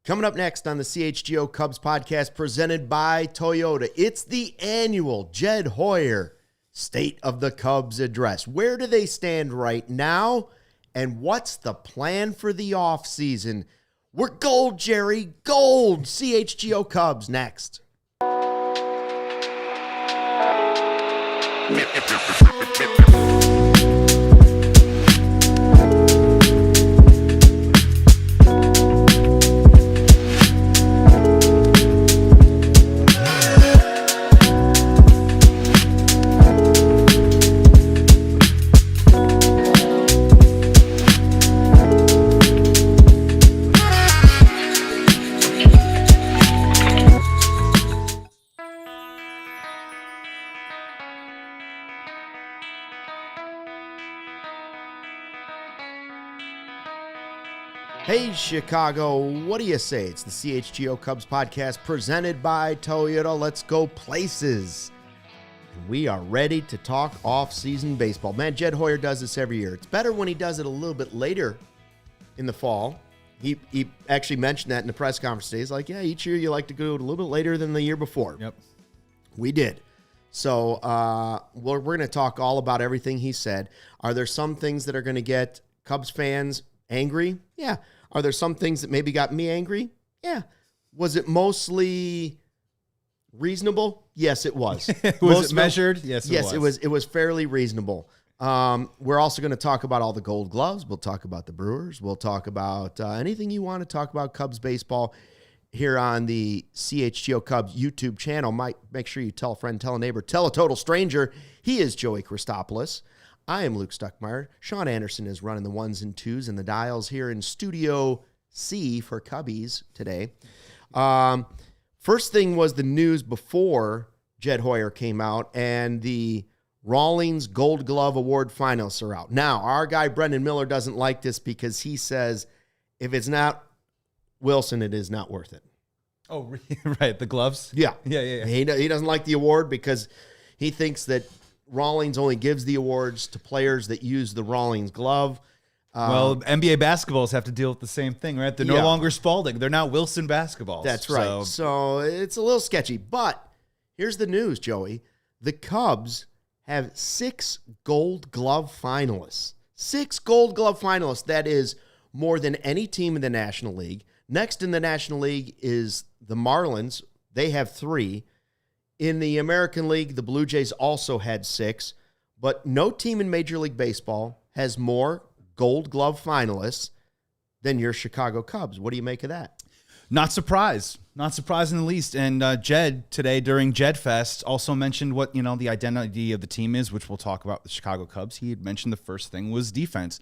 Coming up next on the CHGO Cubs Podcast presented by Toyota, it's the annual Jed Hoyer State of the Cubs address. Where do they stand right now? And what's the plan for the offseason? We're gold, Jerry, gold. CHGO Cubs next. Hey, Chicago, what do you say? It's the CHGO Cubs Podcast presented by Toyota. Let's go places. And we are ready to talk off-season baseball. Man, Jed Hoyer does this every year. It's better when he does it a little bit later in the fall. He actually mentioned that in the press conference today. He's like, yeah, each year you like to go a little bit later than the year before. Yep. We did. So we're going to talk all about everything he said. Are there some things that are going to get Cubs fans angry? Yeah. Are there some things that maybe got me angry? Yeah. Was it mostly reasonable? Yes, it was. Was it measured? Yes, it was. It was fairly reasonable. We're also going to talk about all the gold gloves. We'll talk about the Brewers. We'll talk about anything you want to talk about Cubs baseball here on the CHGO Cubs YouTube channel. Make sure you tell a friend, tell a neighbor, tell a total stranger. He is Joey Christopolous. I am Luke Stuckmeyer. Sean Anderson is running the ones and twos and the dials here in Studio C for Cubbies today. First thing was the news before Jed Hoyer came out, and the Rawlings Gold Glove Award finalists are out. Now, our guy Brendan Miller doesn't like this because he says if it's not Wilson, it is not worth it. Oh, right. The gloves? Yeah. Yeah. He doesn't like the award because he thinks that Rawlings only gives the awards to players that use the Rawlings glove. Well, NBA basketballs have to deal with the same thing, right? They're no longer Spalding. They're now Wilson basketballs. That's right. So it's a little sketchy. But here's the news, Joey. The Cubs have 6 Gold Glove finalists. 6 Gold Glove finalists. That is more than any team in the National League. Next in the National League is the Marlins. They have 3. In the American League, the Blue Jays also had 6, but no team in Major League Baseball has more Gold Glove finalists than your Chicago Cubs. What do you make of that? Not surprised in the least. And Jed today during Jed Fest also mentioned what the identity of the team is, which we'll talk about with the Chicago Cubs. He had mentioned the first thing was defense.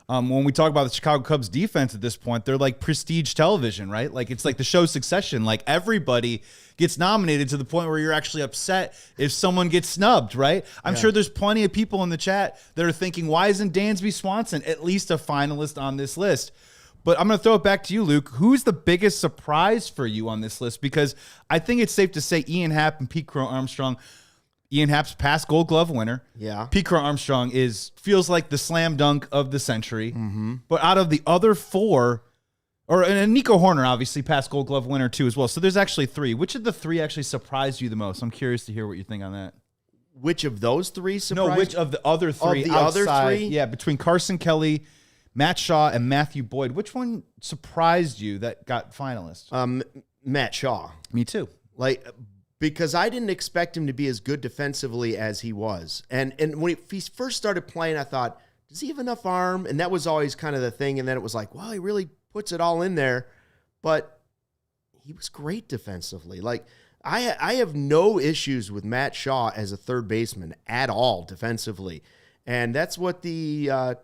When we talk about the Chicago Cubs defense at this point, they're like prestige television, right? Like it's like the show Succession. Like everybody gets nominated to the point where you're actually upset if someone gets snubbed, right? I'm sure there's plenty of people in the chat that are thinking, why isn't Dansby Swanson at least a finalist on this list? But I'm going to throw it back to you, Luke. Who's the biggest surprise for you on this list? Because I think it's safe to say Ian Happ and Pete Crow Armstrong. Ian Happ's past Gold Glove winner. Yeah. Pete Crow Armstrong feels like the slam dunk of the century. Mm-hmm. But out of the other 4, and Nico Horner, obviously, past Gold Glove winner too as well. So there's actually 3. Which of the 3 actually surprised you the most? I'm curious to hear what you think on that. Which of those 3 surprised? No, which of the other 3 Of the outside, other 3? Yeah, between Carson Kelly, Matt Shaw, and Matthew Boyd. Which one surprised you that got finalists? Matt Shaw. Me too. Because I didn't expect him to be as good defensively as he was. And when he first started playing, I thought, does he have enough arm? And that was always kind of the thing. And then it was like, well, he really puts it all in there. But he was great defensively. Like, I have no issues with Matt Shaw as a third baseman at all defensively. And that's what the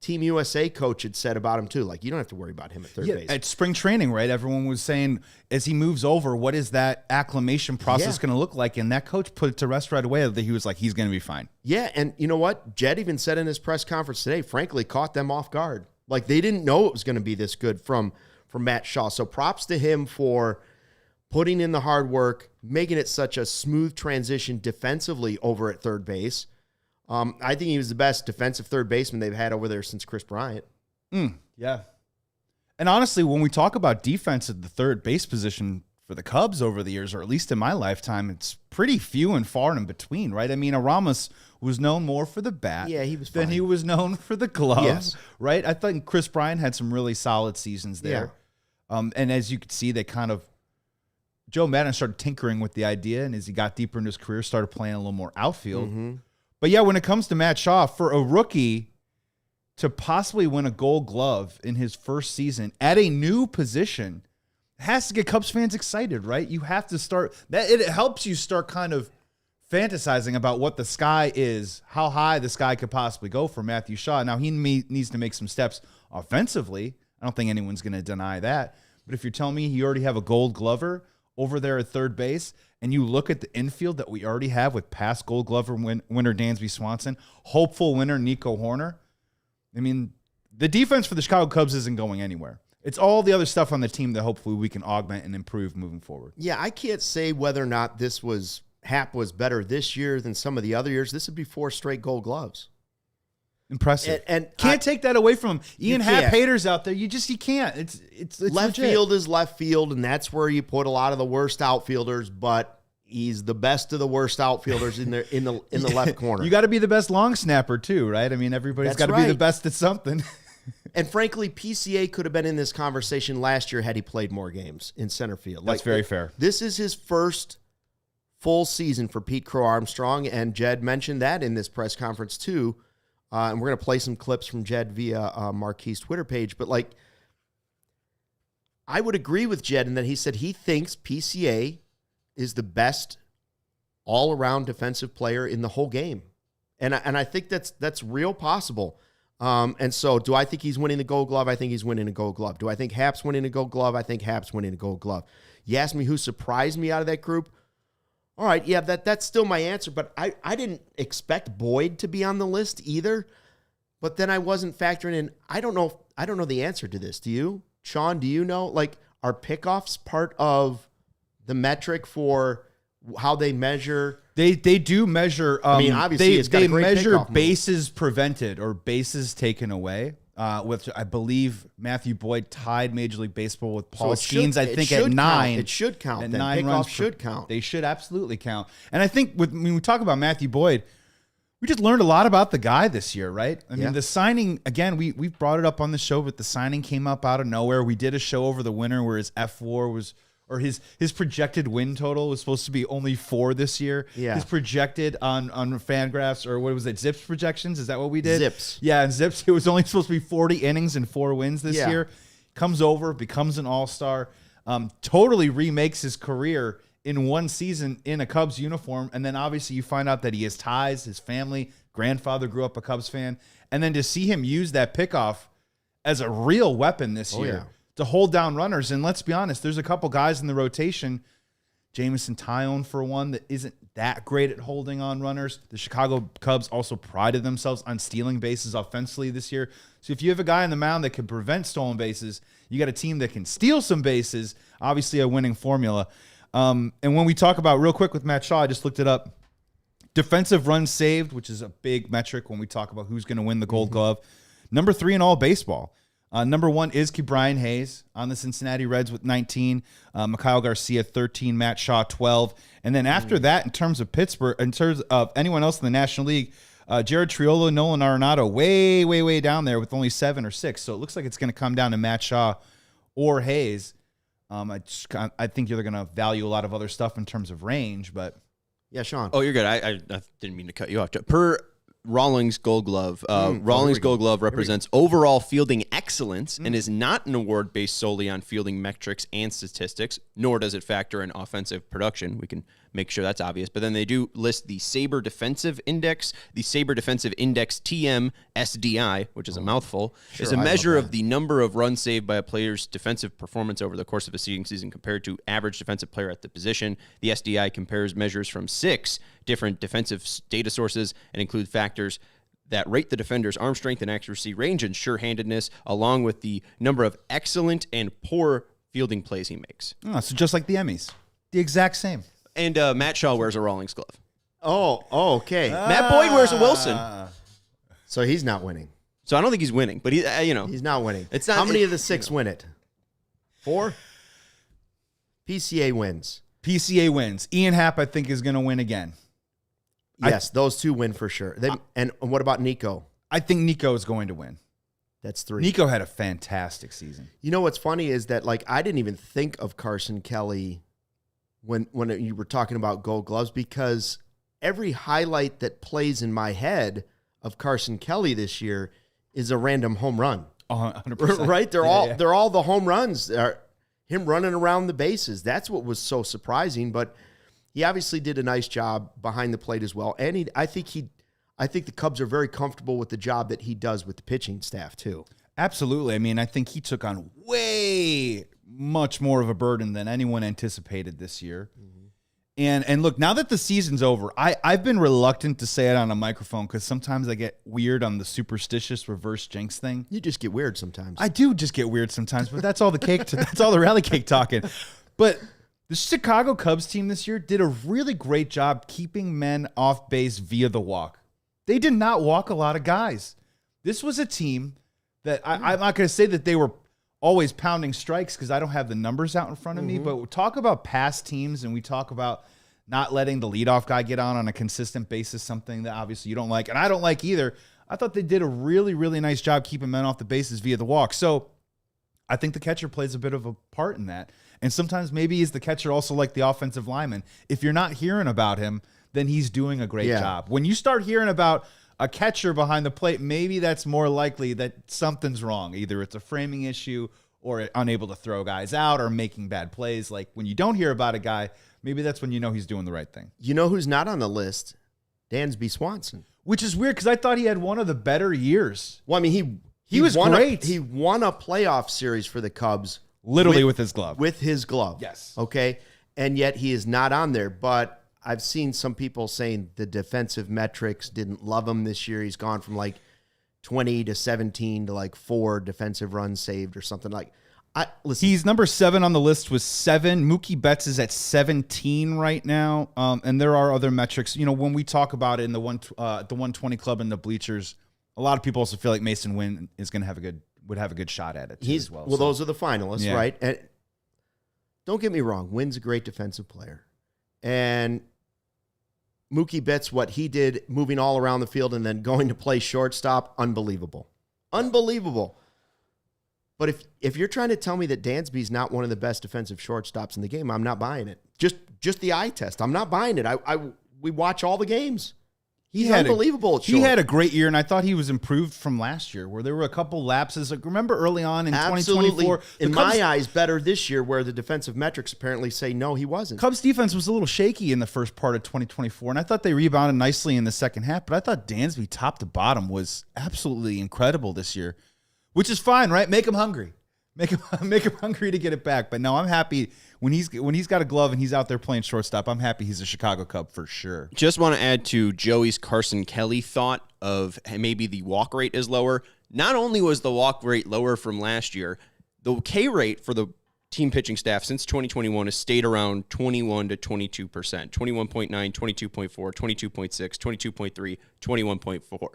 Team USA coach had said about him too. Like, you don't have to worry about him at third base. At spring training, right? Everyone was saying, as he moves over, what is that acclimation process going to look like? And that coach put it to rest right away that he was like, he's going to be fine. Yeah, and you know what? Jed even said in his press conference today, frankly, caught them off guard. Like, they didn't know it was going to be this good from Matt Shaw. So props to him for putting in the hard work, making it such a smooth transition defensively over at third base. I think he was the best defensive third baseman they've had over there since Chris Bryant. Yeah. And honestly, when we talk about defense at the third base position for the Cubs over the years, or at least in my lifetime, it's pretty few and far in between, right? I mean, Aramis was known more for the bat than he was known for the glove, right? I think Chris Bryant had some really solid seasons there. Yeah. And as you could see, Joe Maddon started tinkering with the idea, and as he got deeper into his career, started playing a little more outfield. Mm-hmm. But yeah, when it comes to Matt Shaw, for a rookie to possibly win a Gold Glove in his first season at a new position has to get Cubs fans excited, right? You have to start that. It helps you start kind of fantasizing about what the sky is, how high the sky could possibly go for Matthew Shaw. Now, he needs to make some steps offensively. I don't think anyone's going to deny that. But if you're telling me you already have a Gold Glover over there at third base, and you look at the infield that we already have with past Gold Glover winner Dansby Swanson, hopeful winner Nico Horner, I mean, the defense for the Chicago Cubs isn't going anywhere. It's all the other stuff on the team that hopefully we can augment and improve moving forward. Yeah, I can't say whether or not Happ was better this year than some of the other years. This would be 4 straight Gold Gloves. Impressive. And can't take that away from him. Ian Happ haters out there. You can't. It's left legit. Field is left field, and that's where you put a lot of the worst outfielders, but he's the best of the worst outfielders in the left corner. You got to be the best long snapper too, right? I mean, everybody's got to be the best at something. And frankly, PCA could have been in this conversation last year had he played more games in center field. That's very fair. This is his first full season for Pete Crow Armstrong, and Jed mentioned that in this press conference too. And we're going to play some clips from Jed via Marquis' Twitter page. But I would agree with Jed in that he said he thinks PCA is the best all-around defensive player in the whole game. And I think that's real possible. And so do I think he's winning the Gold Glove? I think he's winning a Gold Glove. Do I think Happ's winning a Gold Glove? I think Happ's winning a Gold Glove. You asked me who surprised me out of that group. All right, yeah, that's still my answer, but I didn't expect Boyd to be on the list either. But then I wasn't factoring in. I don't know the answer to this. Do you? Sean, do you know? Are pickoffs part of the metric for how they measure? They do measure. Obviously, they measure bases prevented or bases taken away. Which I believe Matthew Boyd tied Major League Baseball with Paul Skeens, I think, at 9. It should count. At then. 9 Pickoffs runs should count. They should absolutely count. And I think when we talk about Matthew Boyd, we just learned a lot about the guy this year, right? I mean, the signing, again, we've brought it up on the show, but the signing came up out of nowhere. We did a show over the winter where his F4 was, or his projected win total was supposed to be only 4 this year. Yeah. His projected on Fangraphs, or what was it, Zips projections? Is that what we did? Zips. Yeah, and Zips, it was only supposed to be 40 innings and 4 wins this year. Comes over, becomes an all-star, totally remakes his career in one season in a Cubs uniform. And then obviously you find out that he has ties, his family, grandfather grew up a Cubs fan. And then to see him use that pickoff as a real weapon this year to hold down runners. And let's be honest, there's a couple guys in the rotation, Jameson Tyone for one, that isn't that great at holding on runners. The Chicago Cubs also prided themselves on stealing bases offensively this year. So if you have a guy on the mound that can prevent stolen bases, you got a team that can steal some bases, obviously a winning formula. And when we talk about, real quick with Matt Shaw, I just looked it up, defensive runs saved, which is a big metric when we talk about who's going to win the Gold Glove. Number 3 in all baseball. Number 1 is Brian Hayes on the Cincinnati Reds with 19, Mikhail Garcia 13, Matt Shaw 12. And then after that, in terms of Pittsburgh, in terms of anyone else in the National League, Jared Triolo, Nolan Arenado, way down there with only 7 or 6. So it looks like it's going to come down to Matt Shaw or Hayes. I think you're going to value a lot of other stuff in terms of range, but yeah, Sean. Oh, you're good. I didn't mean to cut you off. Per Rawlings Gold Glove, Rawlings Gold Glove represents overall fielding excellence and is not an award based solely on fielding metrics and statistics, nor does it factor in offensive production. We can make sure that's obvious. But then they do list the Sabre Defensive Index. The Sabre Defensive Index TM SDI, which is a mouthful, is a measure of the number of runs saved by a player's defensive performance over the course of a season compared to average defensive player at the position. The SDI compares measures from 6 different defensive data sources and include factors that rate the defender's arm strength and accuracy, range, and sure-handedness, along with the number of excellent and poor fielding plays he makes. Oh, so just like the Emmys. The exact same. And Matt Shaw wears a Rawlings glove. Oh, okay. Matt Boyd wears a Wilson. So he's not winning. So I don't think he's winning, but he's not winning. It's not. How many of the 6 win it? 4. PCA wins. PCA wins. Ian Happ, I think, is going to win again. Yes, those 2 win for sure. And what about Nico? I think Nico is going to win. That's 3. Nico had a fantastic season. You know what's funny is that I didn't even think of Carson Kelly when you were talking about Gold Gloves, because every highlight that plays in my head of Carson Kelly this year is a random home run. 100%. Right? They're all the home runs. Him running around the bases. That's what was so surprising. But he obviously did a nice job behind the plate as well. And I think the Cubs are very comfortable with the job that he does with the pitching staff too. Absolutely. I mean, I think he took on way much more of a burden than anyone anticipated this year. Mm-hmm. And look, now that the season's over, I've been reluctant to say it on a microphone because sometimes I get weird on the superstitious reverse jinx thing. You just get weird sometimes. I do just get weird sometimes, but that's all the cake. That's all the rally cake talking. But the Chicago Cubs team this year did a really great job keeping men off base via the walk. They did not walk a lot of guys. This was a team that I'm not going to say that they were always pounding strikes because I don't have the numbers out in front of me, but we talk about past teams and we talk about not letting the leadoff guy get on a consistent basis, something that obviously you don't like, and I don't like either. I thought they did a really, really nice job keeping men off the bases via the walk. So I think the catcher plays a bit of a part in that. And sometimes maybe is the catcher also like the offensive lineman. If you're not hearing about him, then he's doing a great job. When you start hearing about a catcher behind the plate, maybe that's more likely that something's wrong. Either it's a framing issue or unable to throw guys out or making bad plays. Like when you don't hear about a guy, maybe that's when you know he's doing the right thing. You know who's not on the list? Dansby Swanson. Which is weird because I thought he had one of the better years. Well, I mean, he was great. He won a playoff series for the Cubs. Literally with his glove. With his glove. Yes. Okay. And yet he is not on there. But I've seen some people saying the defensive metrics didn't love him this year. He's gone from 20 to 17 to 4 defensive runs saved or something listen. He's number 7 on the list with 7. Mookie Betts is at 17 right now. And there are other metrics. You know, when we talk about it in the 120 club and the bleachers, a lot of people also feel like Mason Wynn is going to would have a good shot at it as well. Well, those are the finalists, right? And don't get me wrong, Wynn's a great defensive player. And Mookie Betts, what he did moving all around the field and then going to play shortstop, unbelievable. Unbelievable. But if you're trying to tell me that Dansby's not one of the best defensive shortstops in the game, I'm not buying it. Just the eye test. I'm not buying it. We watch all the games. He's unbelievable. He had a great year, and I thought he was improved from last year, where there were a couple lapses. Remember early on in 2024? In my eyes, better this year, where the defensive metrics apparently say no, he wasn't. Cubs defense was a little shaky in the first part of 2024, and I thought they rebounded nicely in the second half, but I thought Dansby top to bottom was absolutely incredible this year, which is fine, right? Make him hungry. Make him hungry to get it back. But no, I'm happy when he's got a glove and he's out there playing shortstop. I'm happy he's a Chicago Cub for sure. Just want to add to Joey's Carson Kelly thought of maybe the walk rate is lower. Not only was the walk rate lower from last year, the K rate for the team pitching staff since 2021 has stayed around 21 to 22%. 21.9, 22.4, 22.6, 22.3, 21.4.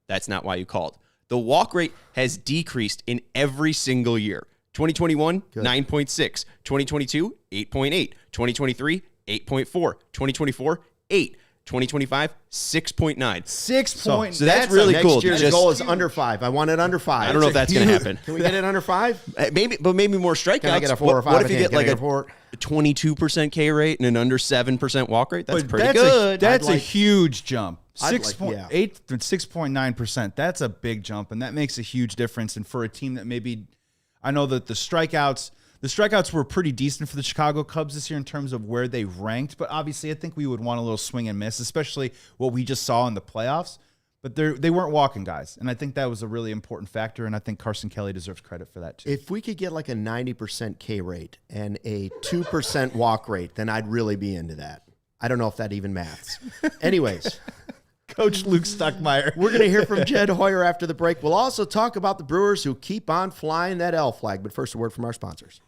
That's not why you called. The walk rate has decreased in every single year. 2021, 9.6. 2022, 8.8. 2023, 8.4. 2024, 8. 2025, 6.9. 6 points. So that's really cool. Next year's goal is under 5. I want it under 5. I don't know if that's going to happen. Can we get it under 5? Maybe more strikeouts. Can I get a 4 or 5? What if you get a 22% K rate and an under 7% walk rate? That's pretty good. That's a huge jump. 6.8 to 6.9%. That's a big jump, and that makes a huge difference. And for a team that maybe, I know that the strikeouts were pretty decent for the Chicago Cubs this year in terms of where they ranked, but obviously I think we would want a little swing and miss, especially what we just saw in the playoffs. But they weren't walking guys, and I think that was a really important factor, and I think Carson Kelly deserves credit for that too. If we could get a 90% K rate and a 2% walk rate, then I'd really be into that. I don't know if that even maths. Anyways. Coach Luke Stuckmeyer. We're going to hear from Jed Hoyer after the break. We'll also talk about the Brewers who keep on flying that L flag. But first, a word from our sponsors.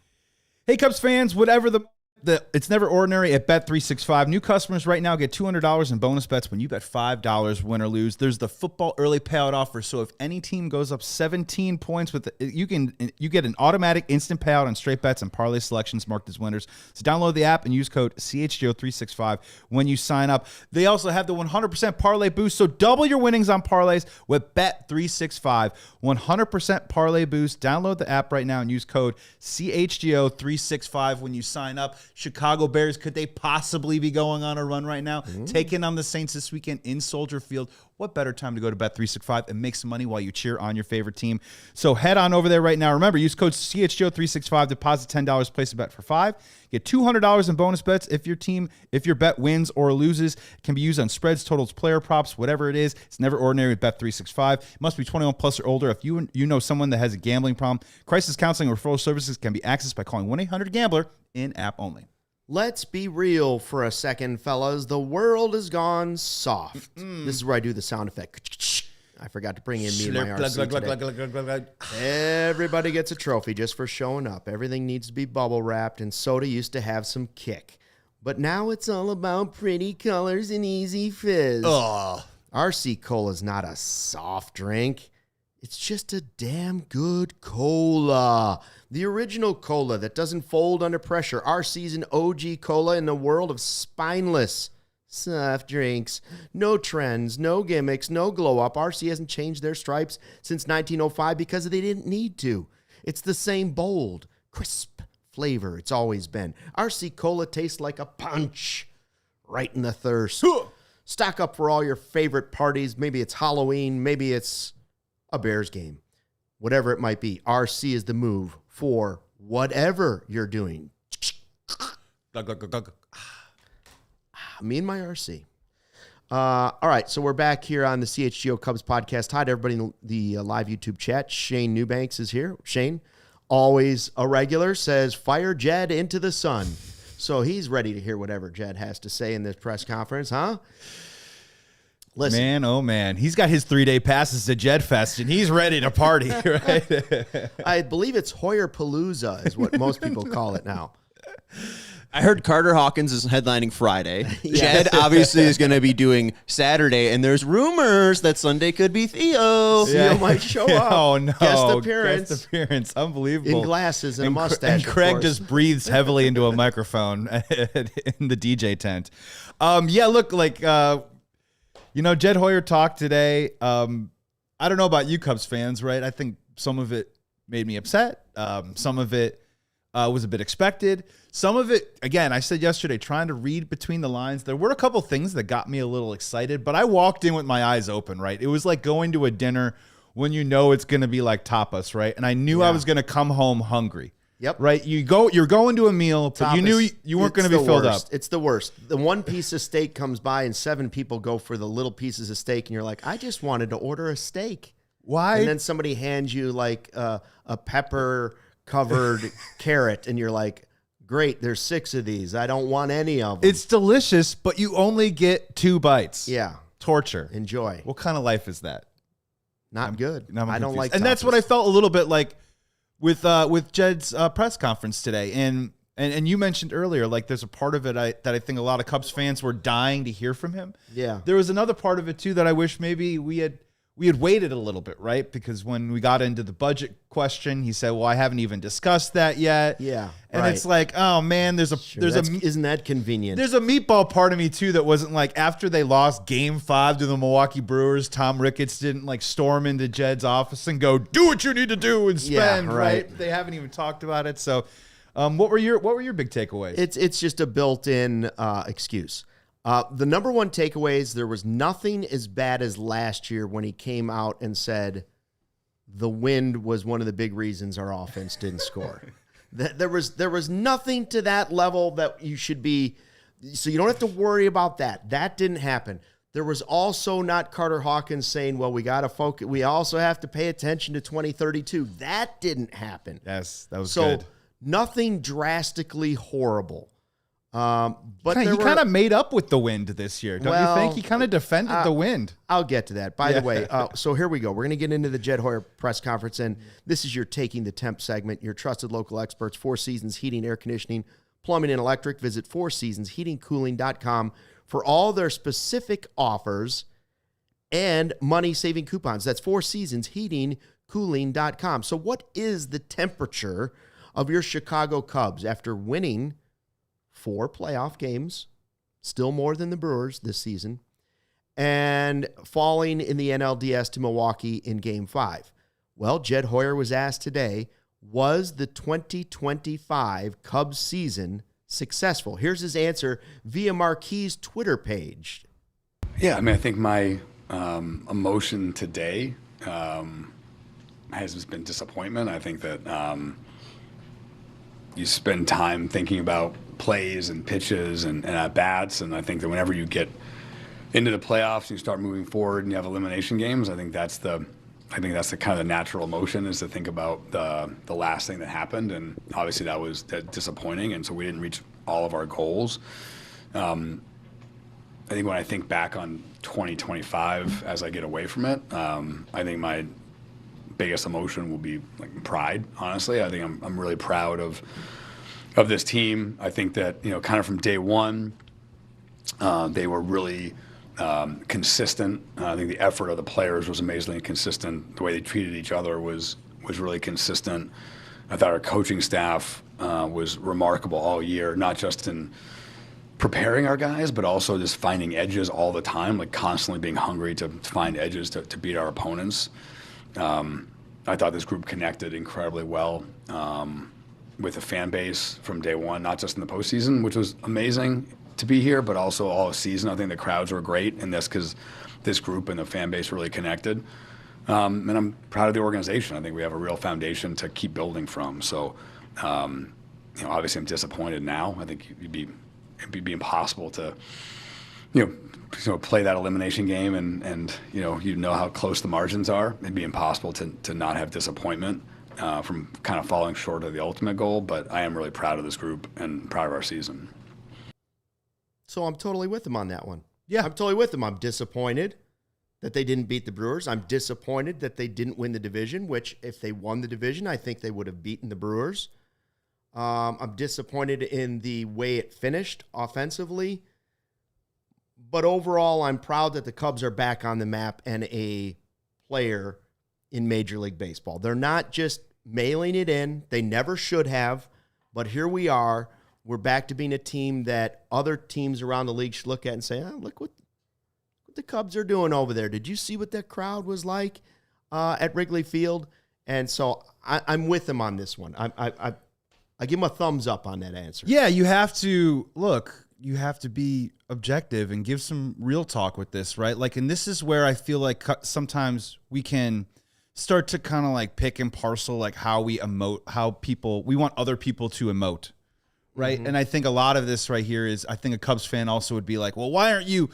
Hey, Cubs fans, whatever the It's never ordinary at Bet365. New customers right now get $200 in bonus bets when you bet $5 win or lose. There's the football early payout offer. So if any team goes up 17 points, you get an automatic instant payout on straight bets and parlay selections marked as winners. So download the app and use code CHGO365 when you sign up. They also have the 100% parlay boost. So double your winnings on parlays with Bet365. 100% parlay boost. Download the app right now and use code CHGO365 when you sign up. Chicago Bears, could they possibly be going on a run right now? Taking on the Saints this weekend in Soldier Field. What better time to go to Bet365 and make some money while you cheer on your favorite team? So head on over there right now. Remember, use code CHGO365, deposit $10, place a bet for $5. Get $200 in bonus bets if your bet wins or loses. It can be used on spreads, totals, player props, whatever it is. It's never ordinary with Bet365. It must be 21 plus or older. If you know someone that has a gambling problem, crisis counseling or referral services can be accessed by calling 1-800-GAMBLER in-app only. Let's be real for a second, fellas. The world has gone soft. This is where I do the sound effect. I forgot to bring in me and my RC today. Everybody gets a trophy just for showing up. Everything needs to be bubble wrapped, and soda used to have some kick. But now it's all about pretty colors and easy fizz. RC Cola is not a soft drink. It's just a damn good cola. The original cola that doesn't fold under pressure. RC's an OG cola in the world of spineless soft drinks. No trends, no gimmicks, no glow up. RC hasn't changed their stripes since 1905 because they didn't need to. It's the same bold, crisp flavor it's always been. RC Cola tastes like a punch right in the thirst. Stock up for all your favorite parties. Maybe it's Halloween. Maybe it's a Bears game. Whatever it might be, RC is the move for whatever you're doing. Me and my RC. All right, so we're back here on the CHGO Cubs podcast. Hi to everybody in the live YouTube chat. Shane Newbanks is here. Shane, always a regular, says, fire Jed into the sun. So he's ready to hear whatever Jed has to say in this press conference, huh? Listen. Man, oh man. He's got his 3-day passes to Jed Fest, and he's ready to party, right? I believe it's Hoyer Palooza is what most people call it now. I heard Carter Hawkins is headlining Friday. Jed obviously is going to be doing Saturday, and there's rumors that Sunday could be Theo. Theo might show up. Oh, no. Guest appearance. Unbelievable. In glasses and a mustache. And Craig just breathes heavily into a microphone in the DJ tent. Look, Jed Hoyer talked today. I don't know about you Cubs fans, right? I think some of it made me upset. Some of it was a bit expected. Some of it, again, I said yesterday, trying to read between the lines. There were a couple things that got me a little excited, but I walked in with my eyes open, right? It was like going to a dinner when you know it's going to be like tapas, right? And I knew I was going to come home hungry. Yep. Right? You're going to a meal, but you knew you weren't going to be filled up. It's the worst. The one piece of steak comes by and 7 people go for the little pieces of steak, and you're like, I just wanted to order a steak. Why? And then somebody hands you like a pepper-covered carrot, and you're like, great, there's 6 of these. I don't want any of them. It's delicious, but you only get 2 bites. Yeah. Torture. Enjoy. What kind of life is that? Not good. I don't like and tapas. that's what I felt a little bit like with Jed's press conference today. And you mentioned earlier, like there's a part of it that I think a lot of Cubs fans were dying to hear from him. Yeah. There was another part of it too that I wish maybe we had waited a little bit, right? Because when we got into the budget question, he said, "Well, I haven't even discussed that yet." Yeah. And it's like, oh man, isn't that convenient? There's a meatball part of me too that wasn't like after they lost Game 5 to the Milwaukee Brewers, Tom Ricketts didn't like storm into Jed's office and go, "Do what you need to do and spend." Yeah, right? They haven't even talked about it. So, what were your big takeaways? It's just a built-in excuse. The number one takeaway is there was nothing as bad as last year when he came out and said the wind was one of the big reasons our offense didn't score. There was nothing to that level that you should be, so you don't have to worry about that. That didn't happen. There was also not Carter Hawkins saying, well, we got to focus. We also have to pay attention to 2032. That didn't happen. Yes, that was good. So nothing drastically horrible. But he kind of made up with the wind this year, don't you think? He kind of defended the wind. I'll get to that. By the way, so here we go. We're going to get into the Jed Hoyer press conference, and this is your Taking the Temp segment, your trusted local experts, 4 Seasons Heating, Air Conditioning, Plumbing and Electric. Visit fourseasonsheatingcooling.com for all their specific offers and money-saving coupons. That's fourseasonsheatingcooling.com. So what is the temperature of your Chicago Cubs after winning 4 playoff games, still more than the Brewers this season, and falling in the NLDS to Milwaukee in Game 5? Well, Jed Hoyer was asked today, was the 2025 Cubs season successful? Here's his answer via Marquis' Twitter page. Yeah, I mean, I think my emotion today has been disappointment. I think that you spend time thinking about plays and pitches and at-bats, and I think that whenever you get into the playoffs and you start moving forward and you have elimination games, I think that's the kind of the natural emotion, is to think about the last thing that happened, and obviously that was disappointing, and so we didn't reach all of our goals. I think when I think back on 2025 as I get away from it, I think my biggest emotion will be like pride. Honestly, I think I'm really proud of this team. I think that, you know, kind of from day one, they were really consistent. I think the effort of the players was amazingly consistent. The way they treated each other was really consistent. I thought our coaching staff was remarkable all year, not just in preparing our guys, but also just finding edges all the time, like constantly being hungry to find edges to beat our opponents. I thought this group connected incredibly well with the fan base from day one, not just in the postseason, which was amazing to be here, but also all season. I think the crowds were great in this because this group and the fan base really connected. And I'm proud of the organization. I think we have a real foundation to keep building from. So, you know, obviously I'm disappointed now. I think it'd be impossible to, you know, play that elimination game and you know how close the margins are. It'd be impossible to not have disappointment from kind of falling short of the ultimate goal. But I am really proud of this group and proud of our season. So I'm totally with him on that one. Yeah. I'm totally with him. I'm disappointed that they didn't beat the Brewers. I'm disappointed that they didn't win the division, which if they won the division, I think they would have beaten the Brewers. I'm disappointed in the way it finished offensively. But overall, I'm proud that the Cubs are back on the map and a player in Major League Baseball. They're not just mailing it in. They never should have. But here we are. We're back to being a team that other teams around the league should look at and say, oh, look what the Cubs are doing over there. Did you see what that crowd was like at Wrigley Field? And so I'm with them on this one. I give them a thumbs up on that answer. Yeah, you have to be objective and give some real talk with this, right? Like, and this is where I feel like sometimes we can start to kind of like pick and parcel like how we emote, we want other people to emote, right? Mm-hmm. And I think a lot of this right here is, I think a Cubs fan also would be like, well, why aren't you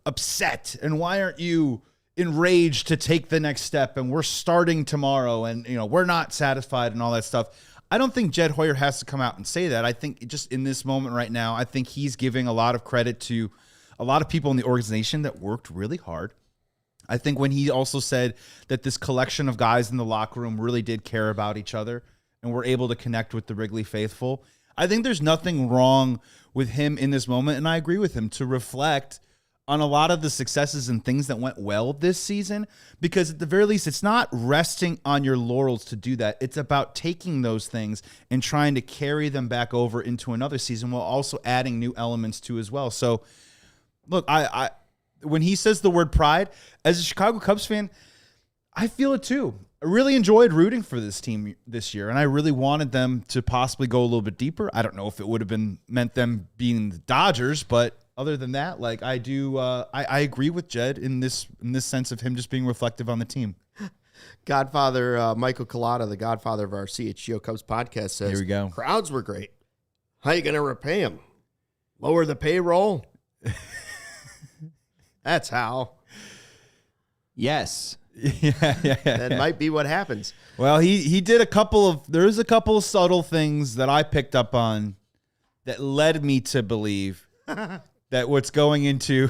upset? And why aren't you enraged to take the next step? And we're starting tomorrow and, you know, we're not satisfied and all that stuff. I don't think Jed Hoyer has to come out and say that. I think just in this moment right now, I think he's giving a lot of credit to a lot of people in the organization that worked really hard. I think when he also said that this collection of guys in the locker room really did care about each other and were able to connect with the Wrigley faithful, I think there's nothing wrong with him in this moment. And I agree with him to reflect on a lot of the successes and things that went well this season, because at the very least, it's not resting on your laurels to do that. It's about taking those things and trying to carry them back over into another season while also adding new elements to as well. So look, I when he says the word pride, as a Chicago Cubs fan, I feel it too. I really enjoyed rooting for this team this year, and I really wanted them to possibly go a little bit deeper. I don't know if it would have meant them being the Dodgers, but other than that, like I do, I agree with Jed in this sense of him just being reflective on the team. Godfather Michael Collada, the godfather of our CHGO Cubs podcast, says, "Here we go. Crowds were great. How you going to repay them? Lower the payroll? That's how." Yes. Yeah. That might be what happens. Well, he did there's a couple of subtle things that I picked up on that led me to believe that what's going into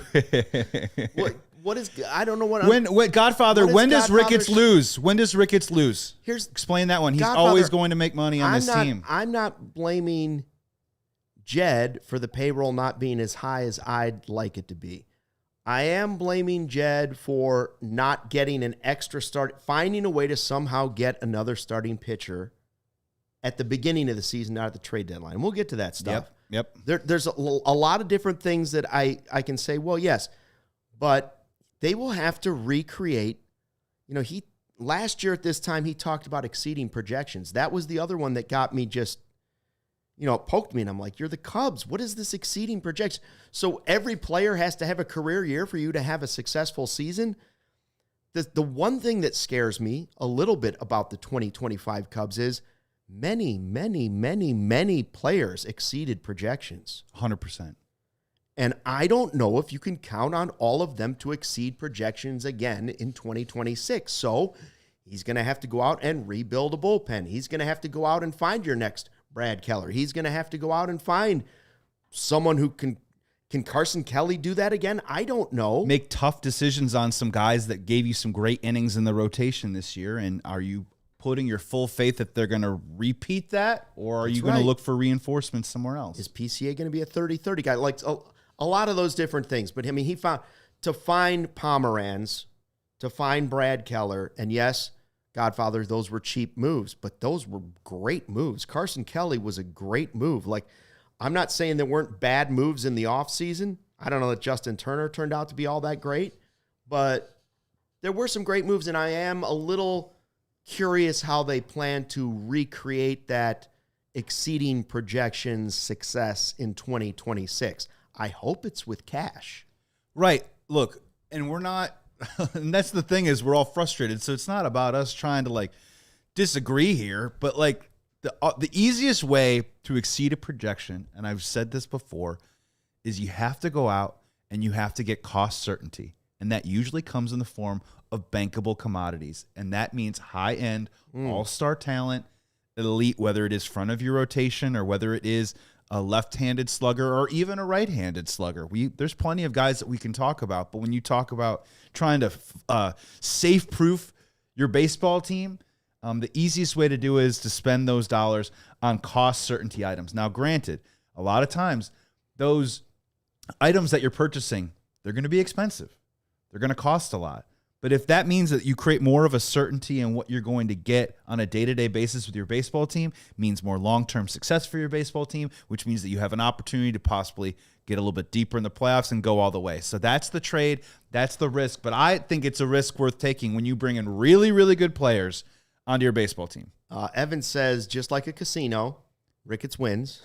what is, I don't know what Godfather, when does Ricketts lose? When does Ricketts lose? Explain that one. He's Godfather, always going to make money on this team. I'm not blaming Jed for the payroll not being as high as I'd like it to be. I am blaming Jed for not getting an extra start, finding a way to somehow get another starting pitcher at the beginning of the season, not at the trade deadline. We'll get to that stuff. Yep. There's a lot of different things that I can say, well, yes, but they will have to recreate. Last year at this time, he talked about exceeding projections. That was the other one that got me just, poked me. And I'm like, you're the Cubs. What is this exceeding projection? So every player has to have a career year for you to have a successful season. The one thing that scares me a little bit about the 2025 Cubs is many, many, many, many players exceeded projections. 100%. And I don't know if you can count on all of them to exceed projections again in 2026. So he's going to have to go out and rebuild a bullpen. He's going to have to go out and find your next Brad Keller. He's going to have to go out and find someone who can Carson Kelly do that again? I don't know. Make tough decisions on some guys that gave you some great innings in the rotation this year. And are you putting your full faith that they're going to repeat that? Or are you going to look for reinforcements somewhere else? Is PCA going to be a 30-30 guy? Like a lot of those different things. But I mean, he found to find Pomeranz, to find Brad Keller, and yes, Godfather, those were cheap moves, but those were great moves. Carson Kelly was a great move. Like, I'm not saying there weren't bad moves in the offseason. I don't know that Justin Turner turned out to be all that great, but there were some great moves, and I am a little curious how they plan to recreate that exceeding projections success in 2026. I hope it's with cash. Right. Look, and we're not, and that's the thing is we're all frustrated. So it's not about us trying to disagree here, but the easiest way to exceed a projection, and I've said this before, is you have to go out and you have to get cost certainty. And that usually comes in the form of bankable commodities. And that means high-end, all-star talent, elite, whether it is front of your rotation or whether it is a left-handed slugger or even a right-handed slugger. There's plenty of guys that we can talk about, but when you talk about trying to safe-proof your baseball team, the easiest way to do it is to spend those dollars on cost certainty items. Now, granted, a lot of times those items that you're purchasing, they're going to be expensive. They're going to cost a lot. But if that means that you create more of a certainty in what you're going to get on a day-to-day basis with your baseball team, means more long-term success for your baseball team, which means that you have an opportunity to possibly get a little bit deeper in the playoffs and go all the way. So that's the trade. That's the risk. But I think it's a risk worth taking when you bring in really, really good players onto your baseball team. Evan says, just like a casino, Ricketts wins.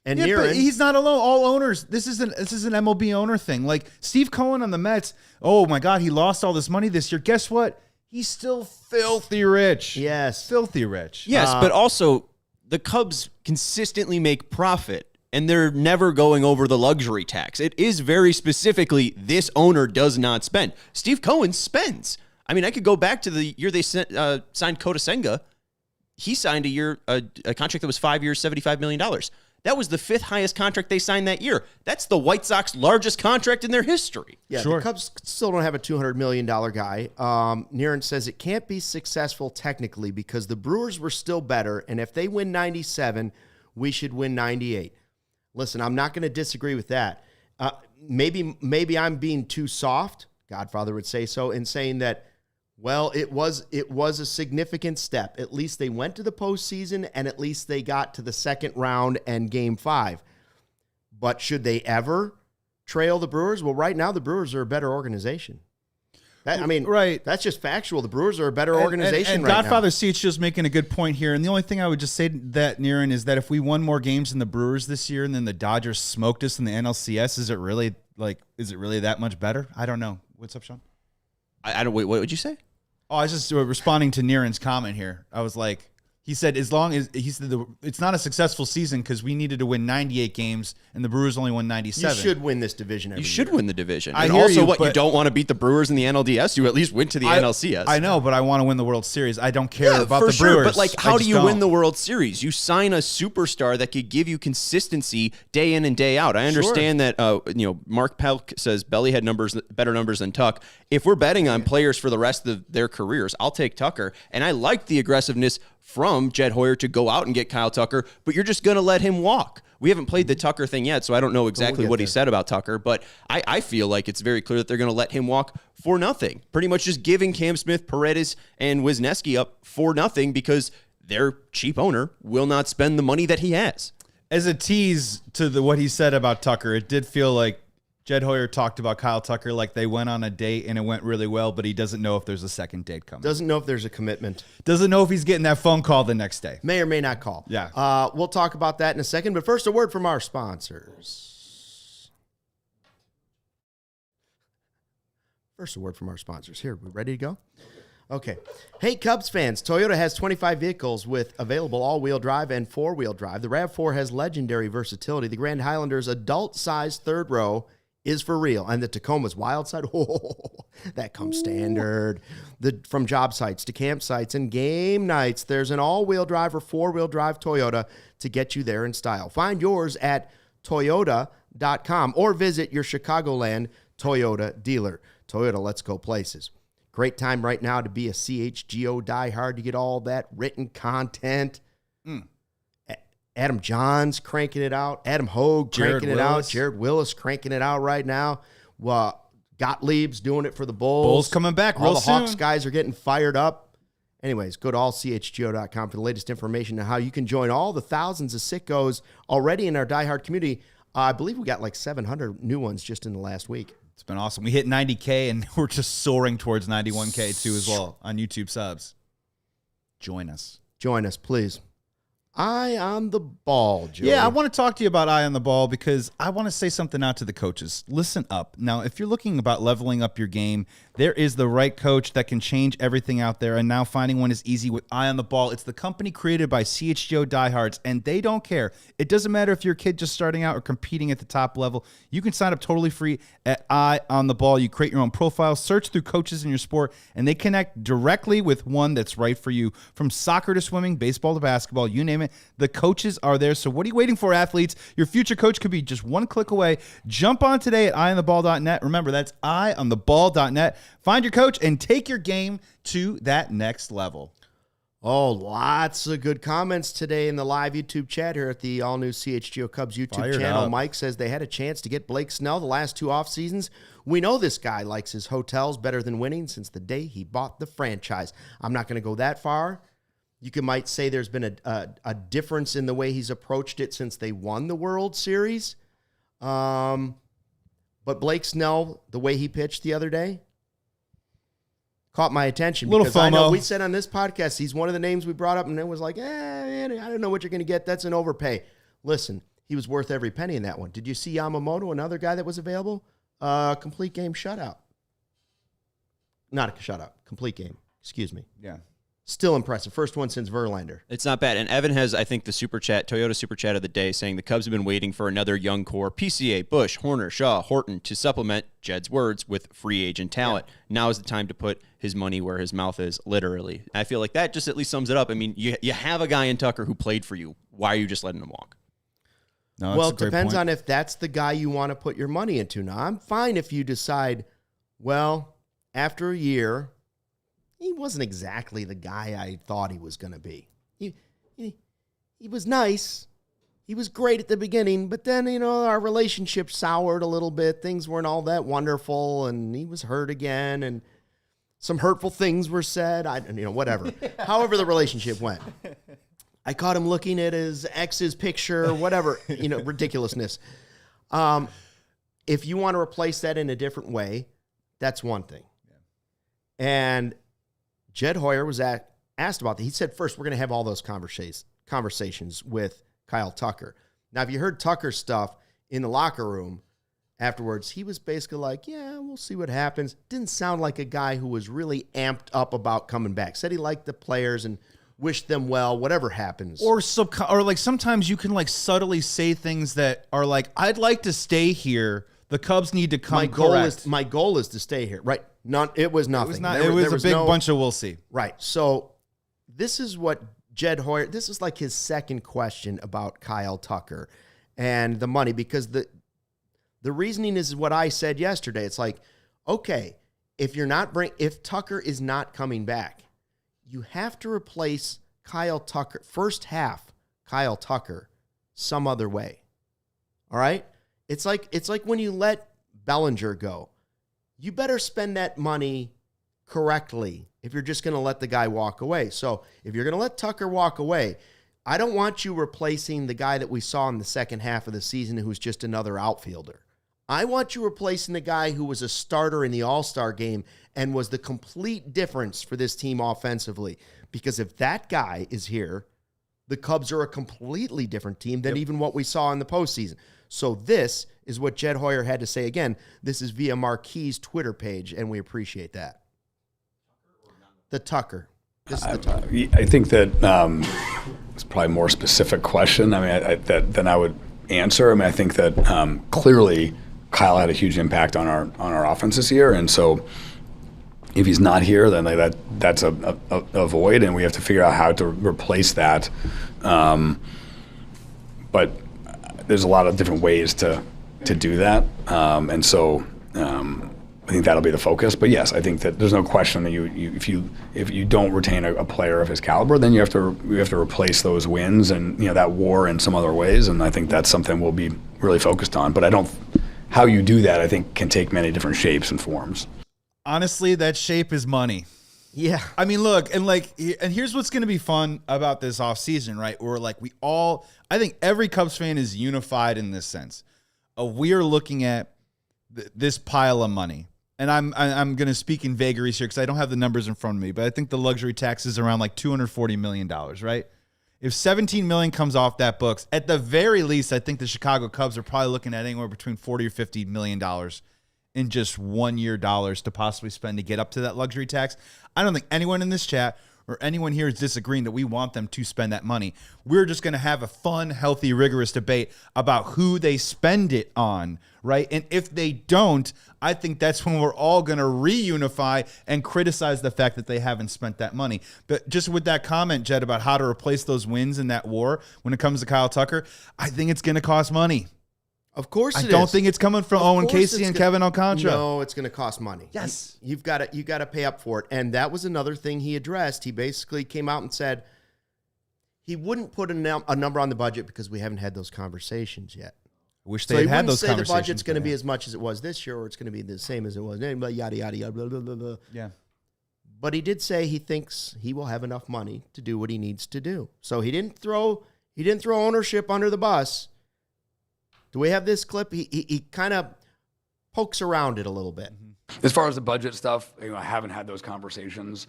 And yeah, but he's not alone. All owners. This is an MLB owner thing. Like Steve Cohen on the Mets. Oh my God, he lost all this money this year. Guess what? He's still filthy rich. Yes, filthy rich. Yes, but also the Cubs consistently make profit, and they're never going over the luxury tax. It is very specifically this owner does not spend. Steve Cohen spends. I mean, I could go back to the year they signed Kota Senga. He signed a contract that was 5 years, $75 million. That was the fifth highest contract they signed that year. That's the White Sox largest contract in their history. Yeah, sure. The Cubs still don't have a $200 million guy. Niren says it can't be successful technically because the Brewers were still better, and if they win 97, we should win 98. Listen, I'm not going to disagree with that. Maybe I'm being too soft, Godfather would say so, in saying that, well, it was a significant step. At least they went to the postseason, and at least they got to the second round and Game 5. But should they ever trail the Brewers? Well, right now the Brewers are a better organization. Right. That's just factual. The Brewers are a better organization and right now. Godfather CHGO is making a good point here. And the only thing I would just say that, Niren, is that if we won more games than the Brewers this year and then the Dodgers smoked us in the NLCS, is it really that much better? I don't know. What's up, Sean? I don't. Wait, what would you say? Oh, I was just responding to Niren's comment here. I was like, he said, it's not a successful season because we needed to win 98 games and the Brewers only won 97. You should win this division every year. You should win the division. I and hear also, you, you don't want to beat the Brewers in the NLDS? You at least went to the NLCS. I know, but I want to win the World Series. I don't care about the sure, Brewers. But how do you win the World Series? You sign a superstar that could give you consistency day in and day out. I understand that Mark Pelk says Belly had better numbers than Tuck. If we're betting on players for the rest of their careers, I'll take Tucker. And I like the aggressiveness from Jed Hoyer to go out and get Kyle Tucker, but you're just going to let him walk. We haven't played the Tucker thing yet, so I don't know exactly what he said about Tucker, but I feel like it's very clear that they're going to let him walk for nothing. Pretty much just giving Cam Smith, Paredes, and Wisniewski up for nothing because their cheap owner will not spend the money that he has. As a tease to what he said about Tucker, it did feel like Jed Hoyer talked about Kyle Tucker like they went on a date and it went really well, but he doesn't know if there's a second date coming. Doesn't know if there's a commitment. Doesn't know if he's getting that phone call the next day. May or may not call. Yeah. We'll talk about that in a second, but first a word from our sponsors. Here, we ready to go? Okay. Hey, Cubs fans, Toyota has 25 vehicles with available all-wheel drive and four-wheel drive. The RAV4 has legendary versatility. The Grand Highlander's adult-sized third row is for real. And the Tacoma's wild side, that comes standard. From job sites to campsites and game nights, there's an all-wheel drive or four-wheel drive Toyota to get you there in style. Find yours at Toyota.com or visit your Chicagoland Toyota dealer. Toyota, let's go places. Great time right now to be a CHGO diehard to get all that written content. Adam Johns cranking it out. Adam Hogue cranking it out. Jared Willis cranking it out right now. Gottlieb's doing it for the Bulls. Bulls coming back real soon. All the Hawks guys are getting fired up. Anyways, go to allchgo.com for the latest information on how you can join all the thousands of sickos already in our diehard community. I believe we got like 700 new ones just in the last week. It's been awesome. We hit 90K, and we're just soaring towards 91K, too, as well, on YouTube subs. Join us. Join us, please. Eye on the ball, Joey. Yeah, I want to talk to you about eye on the ball because I want to say something out to the coaches. Listen up. Now, if you're looking about leveling up your game, there is the right coach that can change everything out there, and now finding one is easy with Eye on the Ball. It's the company created by CHGO diehards, and they don't care. It doesn't matter if you're a kid just starting out or competing at the top level. You can sign up totally free at Eye on the Ball. You create your own profile, search through coaches in your sport, and they connect directly with one that's right for you. From soccer to swimming, baseball to basketball, you name it, the coaches are there. So what are you waiting for, athletes? Your future coach could be just one click away. Jump on today at eyeontheball.net. Remember, that's eyeontheball.net. Find your coach and take your game to that next level. Oh, lots of good comments today in the live YouTube chat here at the all-new CHGO Cubs YouTube channel. Mike says they had a chance to get Blake Snell the last two off seasons. We know this guy likes his hotels better than winning since the day he bought the franchise. I'm not going to go that far. You might say there's been a difference in the way he's approached it since they won the World Series. But Blake Snell, the way he pitched the other day, caught my attention. Because I know we said on this podcast, he's one of the names we brought up, and it was like, I don't know what you're going to get. That's an overpay. Listen, he was worth every penny in that one. Did you see Yamamoto, another guy that was available? Complete game shutout. Not a shutout, complete game. Excuse me. Yeah. Still impressive. First one since Verlander. It's not bad. And Evan has, I think, the super chat, Toyota super chat of the day, saying the Cubs have been waiting for another young core, PCA, Bush, Horner, Shaw, Horton, to supplement Jed's words with free agent talent. Yeah. Now is the time to put his money where his mouth is, literally. I feel like that just at least sums it up. I mean, you have a guy in Tucker who played for you. Why are you just letting him walk? No, well, it depends on if that's the guy you want to put your money into. Now, I'm fine if you decide, well, after a year, he wasn't exactly the guy I thought he was going to be. He was nice. He was great at the beginning, but then, our relationship soured a little bit. Things weren't all that wonderful, and he was hurt again, and some hurtful things were said. Whatever. However the relationship went. I caught him looking at his ex's picture, whatever, ridiculousness. If you want to replace that in a different way, that's one thing. Yeah. And Jed Hoyer was asked about that. He said, first, we're going to have all those conversations with Kyle Tucker. Now, if you heard Tucker's stuff in the locker room afterwards, he was basically like, yeah, we'll see what happens. Didn't sound like a guy who was really amped up about coming back. Said he liked the players and wished them well, whatever happens. Or like sometimes you can like subtly say things that are like, I'd like to stay here. The Cubs need to come. My goal is to stay here. Right. It was nothing. It was a big bunch of we'll see. Right. So this is what Jed Hoyer, this is like his second question about Kyle Tucker and the money, because the reasoning is what I said yesterday. It's like, okay, if Tucker is not coming back, you have to replace Kyle Tucker, first half Kyle Tucker, some other way. All right? It's like when you let Bellinger go. You better spend that money correctly if you're just going to let the guy walk away. So if you're going to let Tucker walk away, I don't want you replacing the guy that we saw in the second half of the season who's just another outfielder. I want you replacing the guy who was a starter in the All-Star game and was the complete difference for this team offensively. Because if that guy is here, the Cubs are a completely different team than even what we saw in the postseason. So this is what Jed Hoyer had to say. Again, this is via Marquis' Twitter page, and we appreciate that. The Tucker. This is the Tucker. I think that it's probably a more specific question. I mean, than I would answer. I mean, I think that clearly Kyle had a huge impact on our offense this year, and so if he's not here, then that's a void, and we have to figure out how to replace that. But there's a lot of different ways to do that, and so I think that'll be the focus. But yes, I think that there's no question that if you don't retain a player of his caliber, then you have to replace those wins and that WAR in some other ways, and I think that's something we'll be really focused on. But how you do that, I think, can take many different shapes and forms. Honestly, that shape is money. Yeah. I mean, look, and here's what's going to be fun about this offseason, right? Where I think every Cubs fan is unified in this sense. We are looking at this pile of money. And I'm going to speak in vagaries here because I don't have the numbers in front of me, but I think the luxury tax is around like $240 million, right? If $17 million comes off that books, at the very least, I think the Chicago Cubs are probably looking at anywhere between $40 or $50 million in just 1 year dollars to possibly spend to get up to that luxury tax. I don't think anyone in this chat or anyone here is disagreeing that we want them to spend that money. We're just going to have a fun, healthy, rigorous debate about who they spend it on, right? And if they don't, I think that's when we're all going to reunify and criticize the fact that they haven't spent that money. But just with that comment, Jed, about how to replace those wins in that WAR when it comes to Kyle Tucker, I think it's going to cost money. Of course it is. I don't think it's coming from Owen Casey and Kevin Alcantara. No, it's going to cost money. Yes. You've got to pay up for it. And that was another thing he addressed. He basically came out and said he wouldn't put a number on the budget because we haven't had those conversations yet. Wish they had those conversations. So he wouldn't say the budget's going to be as much as it was this year or it's going to be the same as it was. Yada, yada, yada, blah, blah, blah, blah. Yeah. But he did say he thinks he will have enough money to do what he needs to do. So he didn't throw ownership under the bus. Do we have this clip? He kind of pokes around it a little bit. As far as the budget stuff, I haven't had those conversations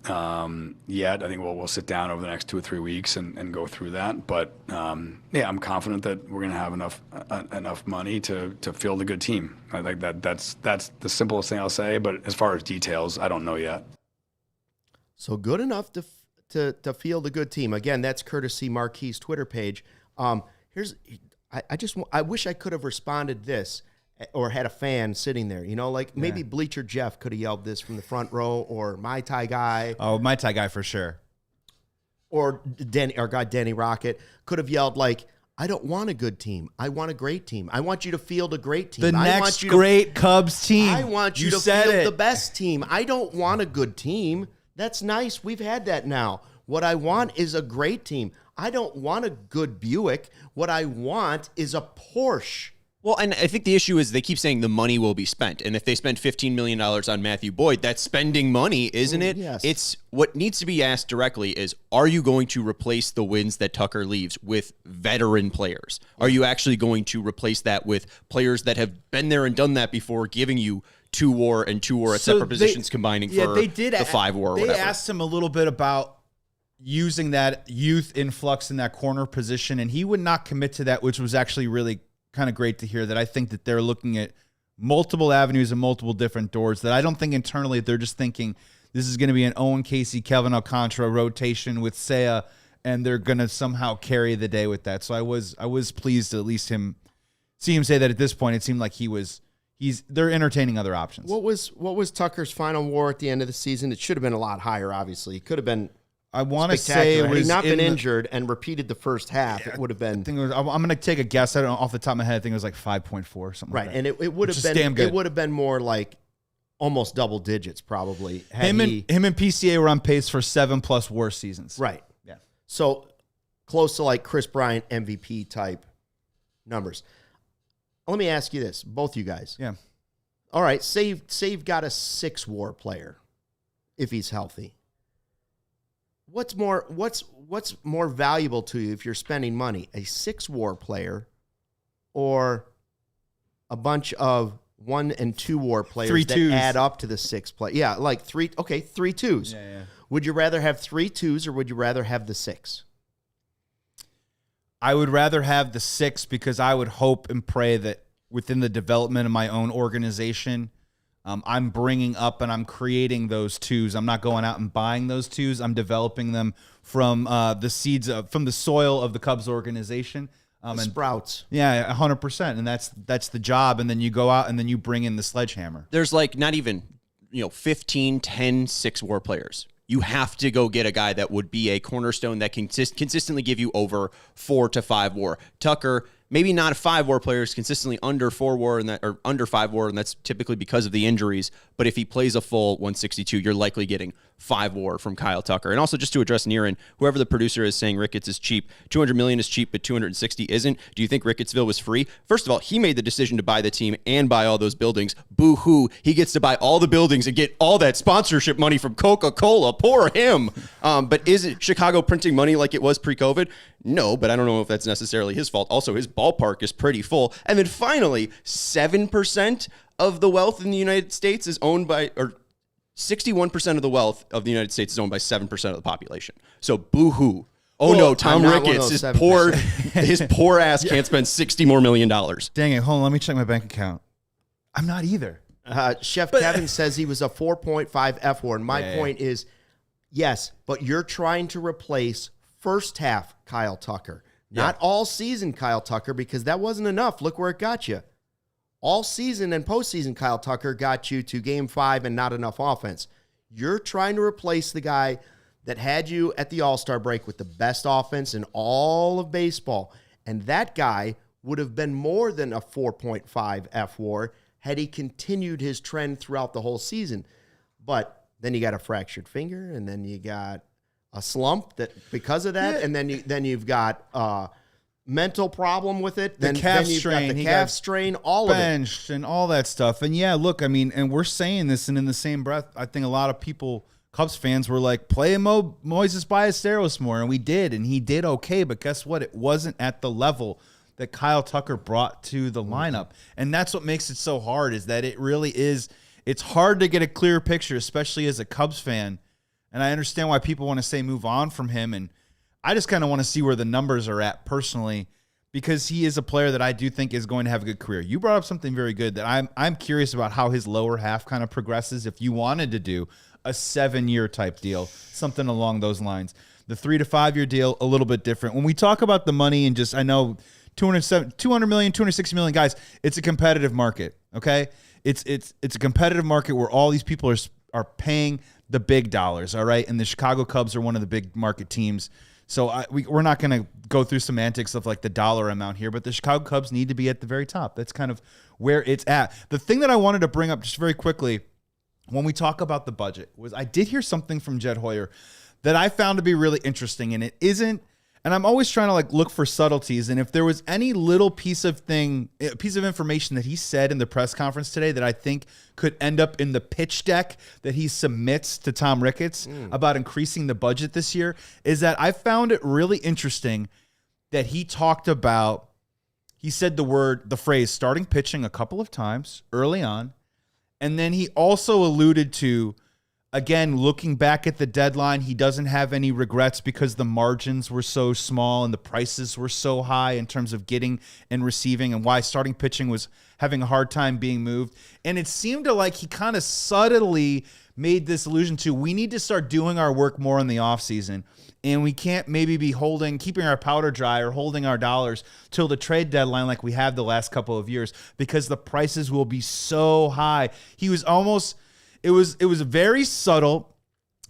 yet. I think we'll sit down over the next 2 or 3 weeks and go through that. But I'm confident that we're going to have enough money to field a good team. I think that's the simplest thing I'll say. But as far as details, I don't know yet. So good enough to field a good team. Again, that's courtesy Marquis' Twitter page. I wish I could have responded this or had a fan sitting there, maybe Bleacher Jeff could have yelled this from the front row or Mai Tai Guy. Oh, Mai Tai Guy for sure. Or Danny Rocket could have yelled I don't want a good team. I want a great team. I want you to field a great team. The next great Cubs team. I want you to field the best team. I don't want a good team. That's nice. We've had that now. What I want is a great team. I don't want a good Buick. What I want is a Porsche. Well, and I think the issue is they keep saying the money will be spent. And if they spend $15 million on Matthew Boyd, that's spending money, isn't it? Yes. It's what needs to be asked directly is, are you going to replace the wins that Tucker leaves with veteran players? Are you actually going to replace that with players that have been there and done that before, giving you 2 WAR and 2 WAR at separate positions, combining for the 5 WAR or whatever? They asked him a little bit about using that youth influx in that corner position, and he would not commit to that, which was actually really kind of great to hear. That I think that they're looking at multiple avenues and multiple different doors, that I don't think internally they're just thinking this is going to be an Owen Casey, Kevin Alcantara rotation with Seiya, and they're going to somehow carry the day with that. So I was pleased to at least see him say that at this point. It seemed like they're entertaining other options. What was Tucker's final WAR at the end of the season? It should have been a lot higher, obviously. It could have been I want to say it was had he not been injured and repeated the first half, it would have been. I'm going to take a guess. I don't know off the top of my head. I think it was like 5.4 or something. Right, like that. and it would have been damn good. It would have been more like almost double digits probably. Him and PCA were on pace for 7+ WAR seasons. Right. Yeah. So close to like Chris Bryant MVP type numbers. Let me ask you this, both you guys. Yeah. All right, say you've got a 6-WAR player if he's healthy. What's more valuable to you if you're spending money, a 6-WAR player or a bunch of 1 and 2 WAR players 3 that twos. add up to the 6 play? Yeah, like 3 twos. Yeah. Would you rather have 3 twos or would you rather have the 6? I would rather have the 6 because I would hope and pray that within the development of my own organization, I'm bringing up and I'm creating those 2s. I'm not going out and buying those 2s. I'm developing them from the seeds from the soil of the Cubs organization. And sprouts. Yeah, 100%. And that's the job. And then you go out and then you bring in the sledgehammer. There's like not even 15, 10, 6-WAR players. You have to go get a guy that would be a cornerstone that can consistently give you over 4 to 5 WAR. Tucker, maybe not a 5-WAR player, is consistently under 4 WAR or under 5 WAR, and that's typically because of the injuries. But if he plays a full 162, you're likely getting 5 WAR from Kyle Tucker. And also, just to address Niren, whoever the producer is saying Ricketts is cheap, $200 million is cheap, but $260 isn't. Do you think Rickettsville was free? First of all, he made the decision to buy the team and buy all those buildings. Boo-hoo. He gets to buy all the buildings and get all that sponsorship money from Coca-Cola. Poor him. But is it Chicago printing money like it was pre-COVID? No, but I don't know if that's necessarily his fault. Also, his ballpark is pretty full. And then finally, 7% of the wealth in the United States is owned by, or 61% of the wealth of the United States is owned by 7% of the population. So boo-hoo. Oh no, Tom Ricketts, his poor ass can't spend $60 more million. Dang it, hold on, let me check my bank account. I'm not either. Chef Kevin says he was a 4.5 F-WAR. And my point is, yes, but you're trying to replace first half Kyle Tucker. Not all season Kyle Tucker, because that wasn't enough. Look where it got you. All season and postseason Kyle Tucker got you to Game 5 and not enough offense. You're trying to replace the guy that had you at the All-Star break with the best offense in all of baseball. And that guy would have been more than a 4.5 F-WAR had he continued his trend throughout the whole season. But then you got a fractured finger, and then you got a slump that because of that, and then you've got mental problem with it. The calf strain, the calf strain, all of it, benched and all that stuff. And yeah, look, I mean, and we're saying this, and in the same breath, I think a lot of people, Cubs fans, were like, play Moises Ballesteros more, and we did, and he did okay. But guess what? It wasn't at the level that Kyle Tucker brought to the lineup, and that's what makes it so hard. Is that it really is? It's hard to get a clear picture, especially as a Cubs fan. And I understand why people want to say move on from him. And I just kind of want to see where the numbers are at personally, because he is a player that I do think is going to have a good career. You brought up something very good that I'm curious about how his lower half kind of progresses. If you wanted to do a 7-year type deal, something along those lines, the 3 to 5 year deal, a little bit different. When we talk about the money and just, I know 200 million, 260 million guys, it's a competitive market. Okay. It's a competitive market where all these people are paying the big dollars, all right? And the Chicago Cubs are one of the big market teams. So we're not going to go through semantics of like the dollar amount here, but the Chicago Cubs need to be at the very top. That's kind of where it's at. The thing that I wanted to bring up just very quickly when we talk about the budget was I did hear something from Jed Hoyer that I found to be really interesting, and it isn't, and I'm always trying to like look for subtleties. And if there was any little piece of information that he said in the press conference today that I think could end up in the pitch deck that he submits to Tom Ricketts about increasing the budget this year, is that I found it really interesting that he said the phrase starting pitching a couple of times early on. And then he also alluded to, again, looking back at the deadline, he doesn't have any regrets because the margins were so small and the prices were so high in terms of getting and receiving, and why starting pitching was having a hard time being moved. And it seemed to like he kind of subtly made this allusion to, we need to start doing our work more in the offseason. And we can't maybe be keeping our powder dry or holding our dollars till the trade deadline like we have the last couple of years, because the prices will be so high. He was almost... It was very subtle,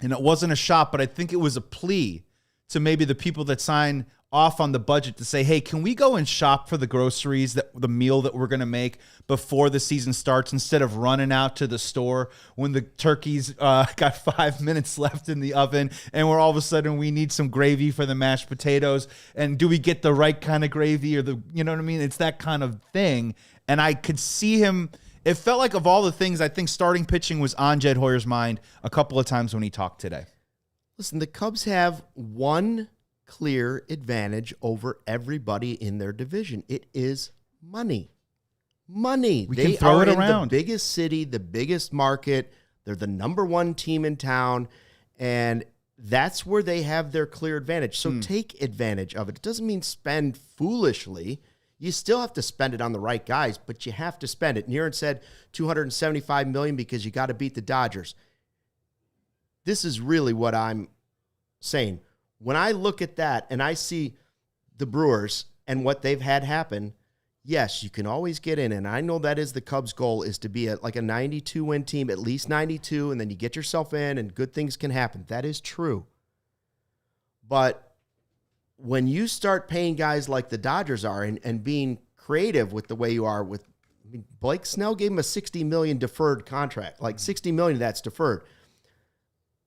and it wasn't a shot, but I think it was a plea to maybe the people that sign off on the budget to say, hey, can we go and shop for the groceries, the meal that we're going to make before the season starts instead of running out to the store when the turkey's got 5 minutes left in the oven and we're all of a sudden we need some gravy for the mashed potatoes, and do we get the right kind of gravy or you know what I mean? It's that kind of thing. And I could see him. It felt like of all the things, I think starting pitching was on Jed Hoyer's mind a couple of times when he talked today. Listen, the Cubs have one clear advantage over everybody in their division. It is money. Money. We can throw it around. The biggest city, the biggest market. They're the number one team in town, and that's where they have their clear advantage. So take advantage of it. It doesn't mean spend foolishly. You still have to spend it on the right guys, but you have to spend it. Niren said $275 million because you got to beat the Dodgers. This is really what I'm saying. When I look at that and I see the Brewers and what they've had happen, yes, you can always get in. And I know that is the Cubs' goal, is to be like a 92-win team, at least 92, and then you get yourself in and good things can happen. That is true. But when you start paying guys like the Dodgers are and being creative with the way you are with, I mean, Blake Snell gave him a $60 million deferred contract. Like $60 million of that's deferred.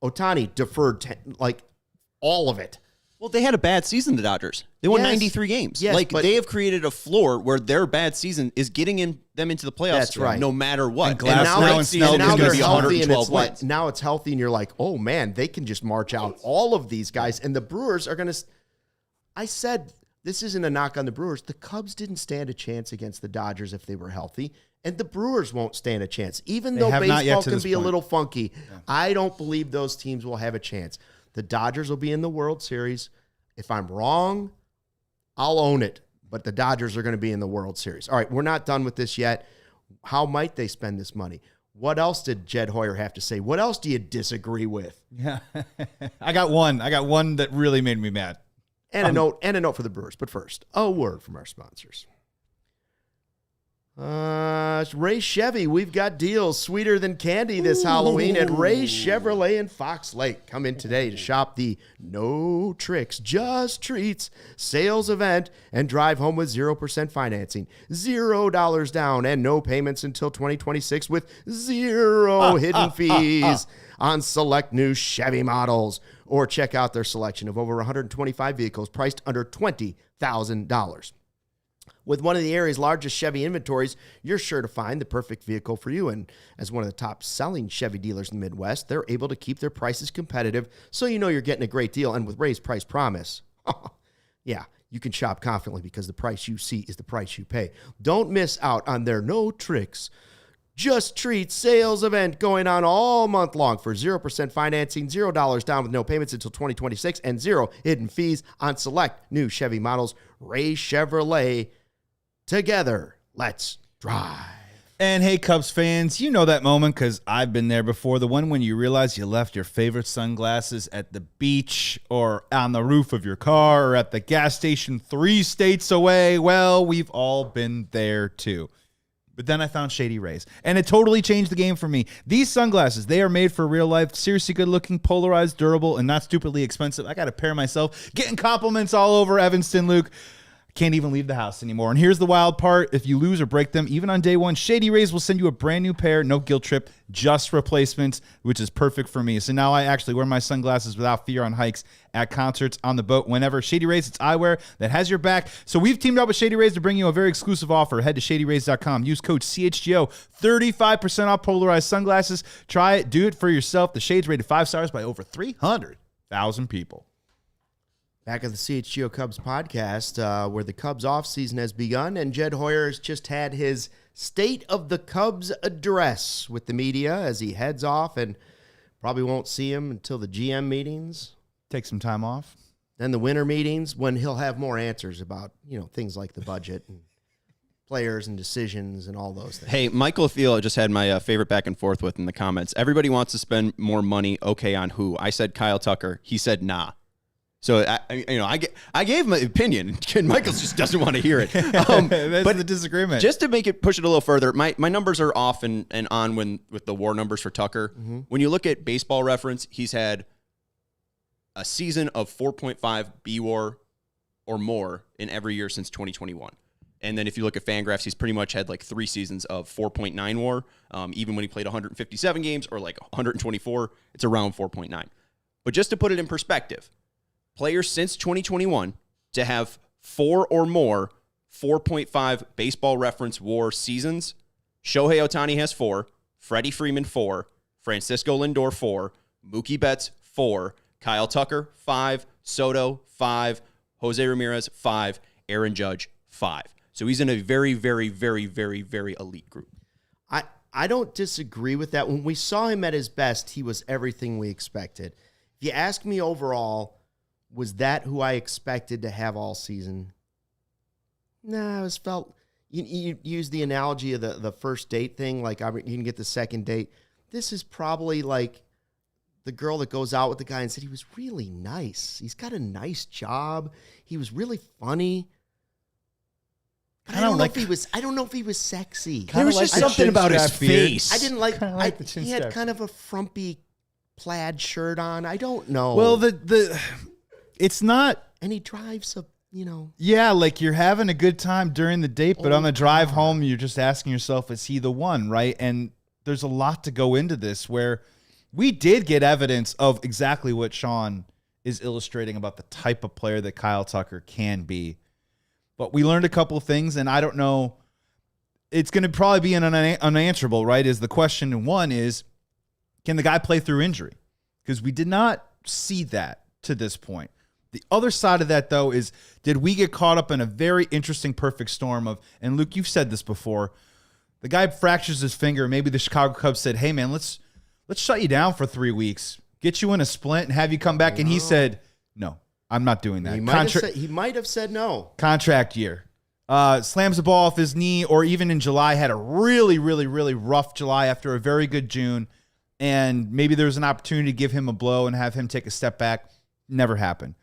Ohtani deferred, all of it. Well, they had a bad season, the Dodgers. They won 93 games. Yes, but they have created a floor where their bad season is getting them into the playoffs. That's right. No matter what. And now is going to be 112 wins. Now it's healthy, and you're like, oh, man, they can just march out all of these guys. And the Brewers are going to – I said this isn't a knock on the Brewers. The Cubs didn't stand a chance against the Dodgers if they were healthy, and the Brewers won't stand a chance. Even though baseball can be a little funky, I don't believe those teams will have a chance. The Dodgers will be in the World Series. If I'm wrong, I'll own it. But the Dodgers are going to be in the World Series. All right, we're not done with this yet. How might they spend this money? What else did Jed Hoyer have to say? What else do you disagree with? Yeah, I got one that really made me mad. And a note for the Brewers. But first, a word from our sponsors. Ray Chevy, we've got deals sweeter than candy this Halloween at Ray Chevrolet in Fox Lake. Come in today to shop the No Tricks, Just Treats sales event and drive home with 0% financing, $0 down, and no payments until 2026 with zero hidden fees on select new Chevy models. Or check out their selection of over 125 vehicles priced under $20,000. With one of the area's largest Chevy inventories, you're sure to find the perfect vehicle for you. And as one of the top-selling Chevy dealers in the Midwest, they're able to keep their prices competitive, so you know you're getting a great deal. And with Ray's Price Promise, yeah, you can shop confidently because the price you see is the price you pay. Don't miss out on their No Tricks, Just Treats sales event going on all month long for 0% financing, $0 down with no payments until 2026, and zero hidden fees on select new Chevy models. Ray Chevrolet. Together, let's drive. And hey, Cubs fans, you know that moment because I've been there before. The one when you realize you left your favorite sunglasses at the beach or on the roof of your car or at the gas station 3 states away. Well, we've all been there too. But then I found Shady Rays, and it totally changed the game for me. These sunglasses, they are made for real life, seriously good-looking, polarized, durable, and not stupidly expensive. I got a pair myself, getting compliments all over Evanston, Luke. Can't even leave the house anymore. And here's the wild part. If you lose or break them, even on day one, Shady Rays will send you a brand new pair, no guilt trip, just replacements, which is perfect for me. So now I actually wear my sunglasses without fear on hikes, at concerts, on the boat, whenever. Shady Rays, it's eyewear that has your back. So we've teamed up with Shady Rays to bring you a very exclusive offer. Head to shadyrays.com. Use code CHGO. 35% off polarized sunglasses. Try it. Do it for yourself. The Shade's rated 5 stars by over 300,000 people. Back at the CHGO Cubs podcast, where the Cubs offseason has begun, and Jed Hoyer has just had his State of the Cubs address with the media as he heads off, and probably won't see him until the GM meetings. Take some time off. Then the winter meetings, when he'll have more answers about, things like the budget and players and decisions and all those things. Hey, Michael Thiel just had my favorite back and forth with in the comments. Everybody wants to spend more money. Okay, on who? I said Kyle Tucker. He said nah. So I gave my opinion, and Michael just doesn't want to hear it. That's the disagreement. Just to push it a little further, my numbers are off and on with the WAR numbers for Tucker. Mm-hmm. When you look at Baseball Reference, he's had a season of 4.5 BWAR or more in every year since 2021. And then if you look at Fangraphs, he's pretty much had like 3 seasons of 4.9 WAR. Even when he played 157 games or like 124, it's around 4.9. But just to put it in perspective, players since 2021 to have 4 or more 4.5 baseball reference WAR seasons, Shohei Ohtani has 4, Freddie Freeman 4, Francisco Lindor 4, Mookie Betts 4, Kyle Tucker 5, Soto 5, Jose Ramirez 5, Aaron Judge 5. So he's in a very, very, very, very, very elite group. I don't disagree with that. When we saw him at his best, he was everything we expected. If you ask me overall, was that who I expected to have all season? Nah, I was felt. You use the analogy of the first date thing, like you can get the second date. This is probably like the girl that goes out with the guy and said he was really nice. He's got a nice job. He was really funny. I don't know if he was sexy. There was just something about his face. I didn't like. He had kind of a frumpy plaid shirt on. I don't know. Well, it's not. And he drives a. Yeah, like you're having a good time during the date, but on the drive home, you're just asking yourself, is he the one, right? And there's a lot to go into this where we did get evidence of exactly what Sean is illustrating about the type of player that Kyle Tucker can be. But we learned a couple of things, and I don't know. It's going to probably be unanswerable, right? Is the question. One is, can the guy play through injury? Because we did not see that to this point. The other side of that, though, is did we get caught up in a very interesting perfect storm of, and Luke, you've said this before, the guy fractures his finger. Maybe the Chicago Cubs said, hey, man, let's shut you down for 3 weeks, get you in a splint, and have you come back. And he said, no, I'm not doing that. He might have said no. Contract year. Slams the ball off his knee, or even in July, had a really, really, really rough July after a very good June. And maybe there was an opportunity to give him a blow and have him take a step back. Never happened.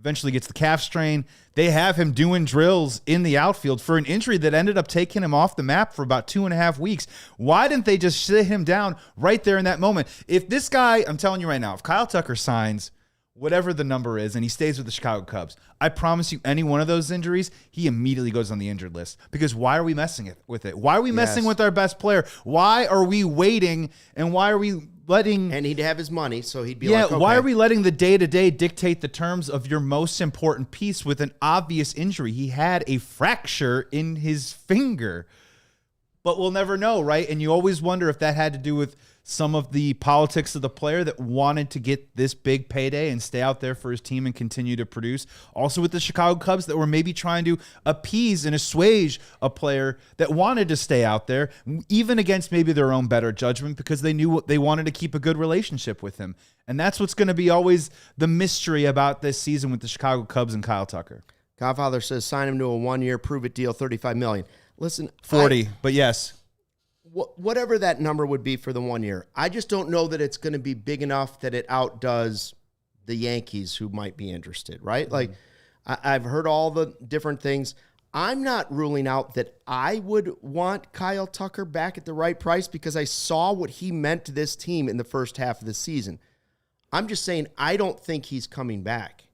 Eventually gets the calf strain. They have him doing drills in the outfield for an injury that ended up taking him off the map for about 2.5 weeks. Why didn't they just sit him down right there in that moment? If this guy, I'm telling you right now, if Kyle Tucker signs whatever the number is and he stays with the Chicago Cubs, I promise you any one of those injuries, he immediately goes on the injured list. Because why are we messing with it? Why are we messing with our best player? Why are we waiting, and why are we letting... And he'd have his money, so he'd be like, okay. Why are we letting the day-to-day dictate the terms of your most important piece with an obvious injury? He had a fracture in his finger. But we'll never know, right? And you always wonder if that had to do with some of the politics of the player that wanted to get this big payday and stay out there for his team and continue to produce. Also with the Chicago Cubs that were maybe trying to appease and assuage a player that wanted to stay out there, even against maybe their own better judgment, because they knew they wanted to keep a good relationship with him. And that's what's going to be always the mystery about this season with the Chicago Cubs and Kyle Tucker. Godfather says, sign him to a 1-year prove-it deal, $35 million. Listen, 40, but yes. Whatever that number would be for the 1 year, I just don't know that it's going to be big enough that it outdoes the Yankees who might be interested, right? Mm-hmm. Like, I've heard all the different things. I'm not ruling out that I would want Kyle Tucker back at the right price because I saw what he meant to this team in the first half of the season. I'm just saying I don't think he's coming back,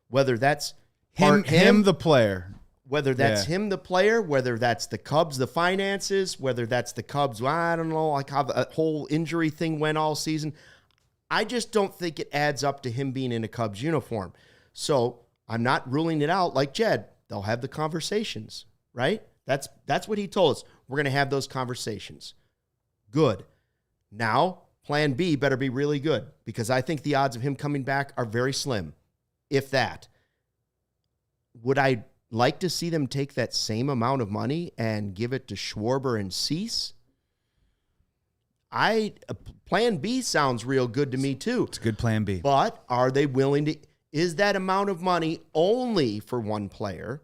whether that's him the player. Whether that's him, the player, whether that's the Cubs, the finances, whether that's the Cubs, I don't know, like how the whole injury thing went all season. I just don't think it adds up to him being in a Cubs uniform. So I'm not ruling it out like Jed. They'll have the conversations, right? That's what he told us. We're going to have those conversations. Good. Now, plan B better be really good because I think the odds of him coming back are very slim, if that. Would I like to see them take that same amount of money and give it to Schwarber and Cease? Plan B sounds real good to me too. It's a good plan B. But are they willing to, is that amount of money only for one player?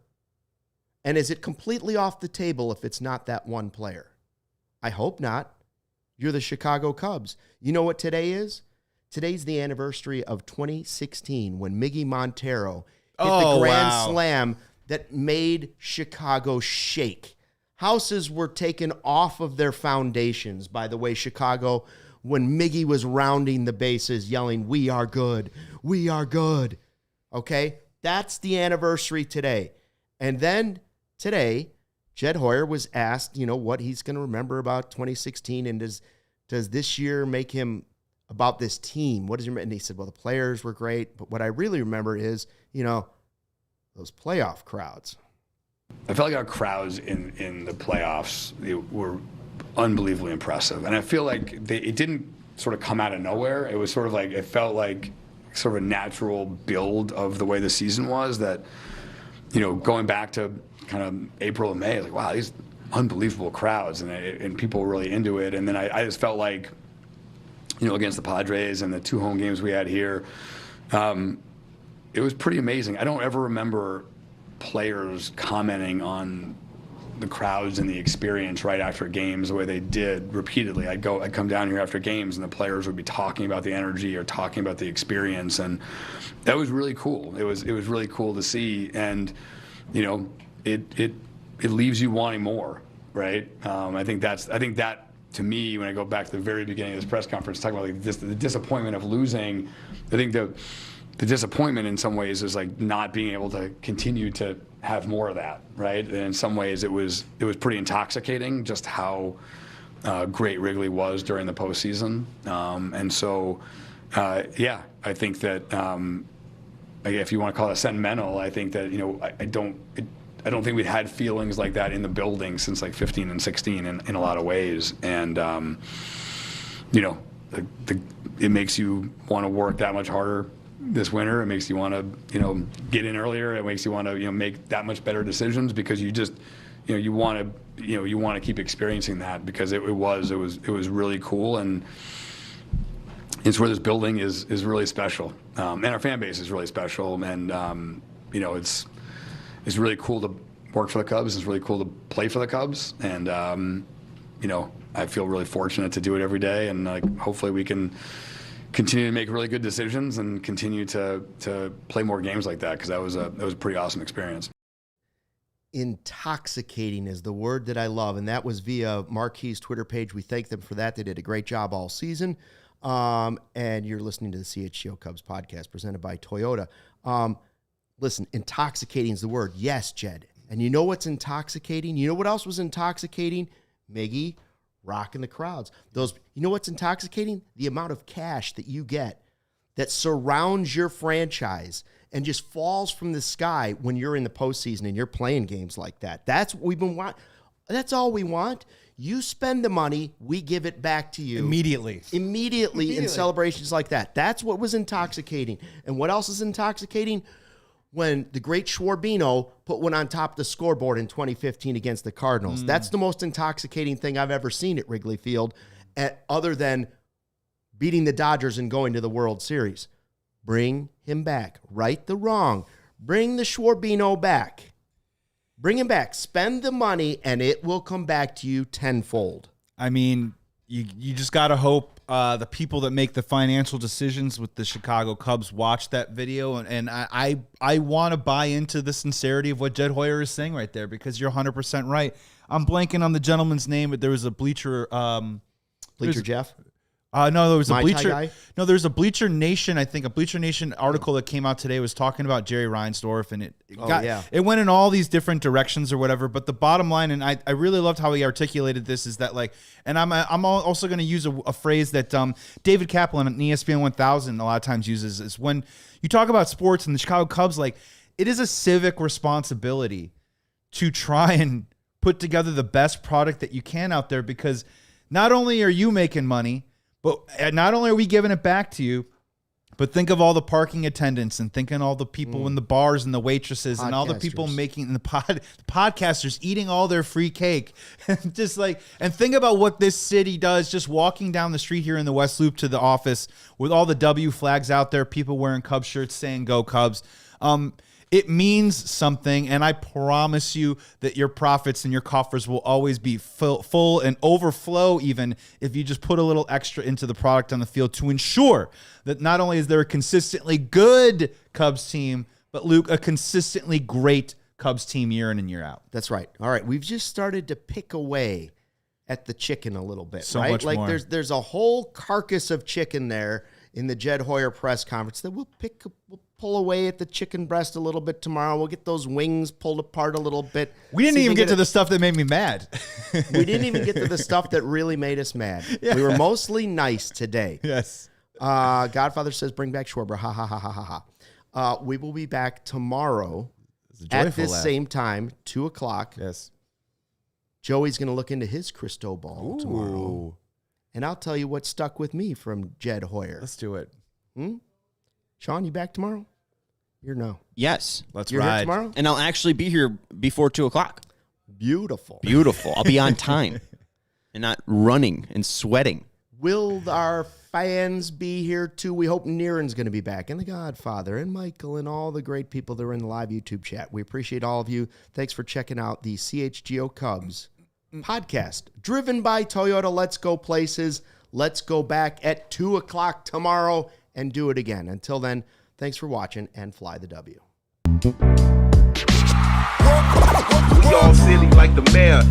And is it completely off the table if it's not that one player? I hope not. You're the Chicago Cubs. You know what today is? Today's the anniversary of 2016 when Miggy Montero hit the grand slam that made Chicago shake. Houses were taken off of their foundations by the way Chicago, when Miggy was rounding the bases yelling, "We are good, we are good." Okay? That's the anniversary today. And then today, Jed Hoyer was asked, what he's going to remember about 2016, and does this year make him about this team? What does he remember? And he said, well, the players were great, but what I really remember is, those playoff crowds. I felt like our crowds in the playoffs were unbelievably impressive. And I feel like it didn't sort of come out of nowhere. It was sort of like, it felt like sort of a natural build of the way the season was, that, going back to kind of April and May, like, wow, these unbelievable crowds, and people were really into it. And then I just felt like, against the Padres and the 2 home games we had here, it was pretty amazing. I don't ever remember players commenting on the crowds and the experience right after games the way they did repeatedly. I'd come down here after games, and the players would be talking about the energy or talking about the experience, and that was really cool. It was really cool to see, and it leaves you wanting more, right? I think that to me, when I go back to the very beginning of this press conference, talking about the disappointment of losing, I think the disappointment in some ways is like not being able to continue to have more of that, right? And in some ways it was pretty intoxicating just how great Wrigley was during the postseason. And so, I think that if you want to call it sentimental, I think that, I don't think we'd had feelings like that in the building since like 15 and 16 in a lot of ways. And, it makes you want to work that much harder this winter. It makes you want to, get in earlier. It makes you want to, make that much better decisions, because you just, you want to keep experiencing that, because it was really cool, and it's where this building is really special, and our fan base is really special, and it's really cool to work for the Cubs. It's really cool to play for the Cubs, and I feel really fortunate to do it every day, and hopefully we can continue to make really good decisions and continue to play more games like that, because that was a pretty awesome experience. Intoxicating is the word that I love, and that was via Marquis' Twitter page. We thank them for that. They did a great job all season. And you're listening to the CHGO Cubs podcast presented by Toyota. Listen, intoxicating is the word. Yes, Jed. And you know what's intoxicating? You know what else was intoxicating? Miggy, rocking the crowds. You know what's intoxicating? The amount of cash that you get that surrounds your franchise and just falls from the sky when you're in the postseason and you're playing games like that. That's what we've been wanting. That's all we want. You spend the money, we give it back to you. Immediately in celebrations like that. That's what was intoxicating. And what else is intoxicating? When the great Schwarbino put one on top of the scoreboard in 2015 against the Cardinals. That's the most intoxicating thing I've ever seen at Wrigley Field, other than beating the Dodgers and going to the World Series. Bring him back. Right the wrong. Bring the Schwarbino back. Bring him back. Spend the money, and it will come back to you tenfold. I mean, you just got to hope the people that make the financial decisions with the Chicago Cubs watch that video, and I want to buy into the sincerity of what Jed Hoyer is saying right there, because you're 100% right. I'm blanking on the gentleman's name, but there was a Bleacher Jeff? No, there was My a Bleacher. guy? No, there's a Bleacher Nation. I think a Bleacher Nation article that came out today was talking about Jerry Reinsdorf, and it went in all these different directions or whatever. But the bottom line, and I really loved how he articulated this, is that and I'm also going to use a phrase that David Kaplan on ESPN 1000 a lot of times uses, is when you talk about sports and the Chicago Cubs, it is a civic responsibility to try and put together the best product that you can out there, because not only are you making money, but not only are we giving it back to you, but think of all the parking attendants, and think of all the people in the bars and the waitresses and all the people making the podcasters eating all their free cake. And and think about what this city does, just walking down the street here in the West Loop to the office with all the W flags out there, people wearing Cubs shirts saying "Go Cubs." It means something, and I promise you that your profits and your coffers will always be full and overflow, even if you just put a little extra into the product on the field to ensure that not only is there a consistently good Cubs team, but, Luke, a consistently great Cubs team year in and year out. That's right. All right, we've just started to pick away at the chicken a little bit, so right? Much more. There's a whole carcass of chicken there in the Jed Hoyer press conference that we'll pull away at the chicken breast a little bit tomorrow. We'll get those wings pulled apart a little bit. We didn't even get to the stuff that made me mad. We didn't even get to the stuff that really made us mad. Yeah. We were mostly nice today. Yes. Godfather says, bring back Schwarber. Ha, ha, ha, ha, ha, ha. We will be back tomorrow at this same time, 2 o'clock. Yes. Joey's going to look into his crystal ball tomorrow. And I'll tell you what stuck with me from Jed Hoyer. Let's do it. Sean, you back tomorrow? You're no. Yes. You're ride. Here tomorrow? And I'll actually be here before 2 o'clock. Beautiful. I'll be on time and not running and sweating. Will our fans be here too? We hope Niren's going to be back, and the Godfather, and Michael, and all the great people that are in the live YouTube chat. We appreciate all of you. Thanks for checking out the CHGO Cubs podcast, driven by Toyota. Let's go places. Let's go back at 2 o'clock tomorrow and do it again. Until then, thanks for watching, and fly the W. We all silly like the mayor.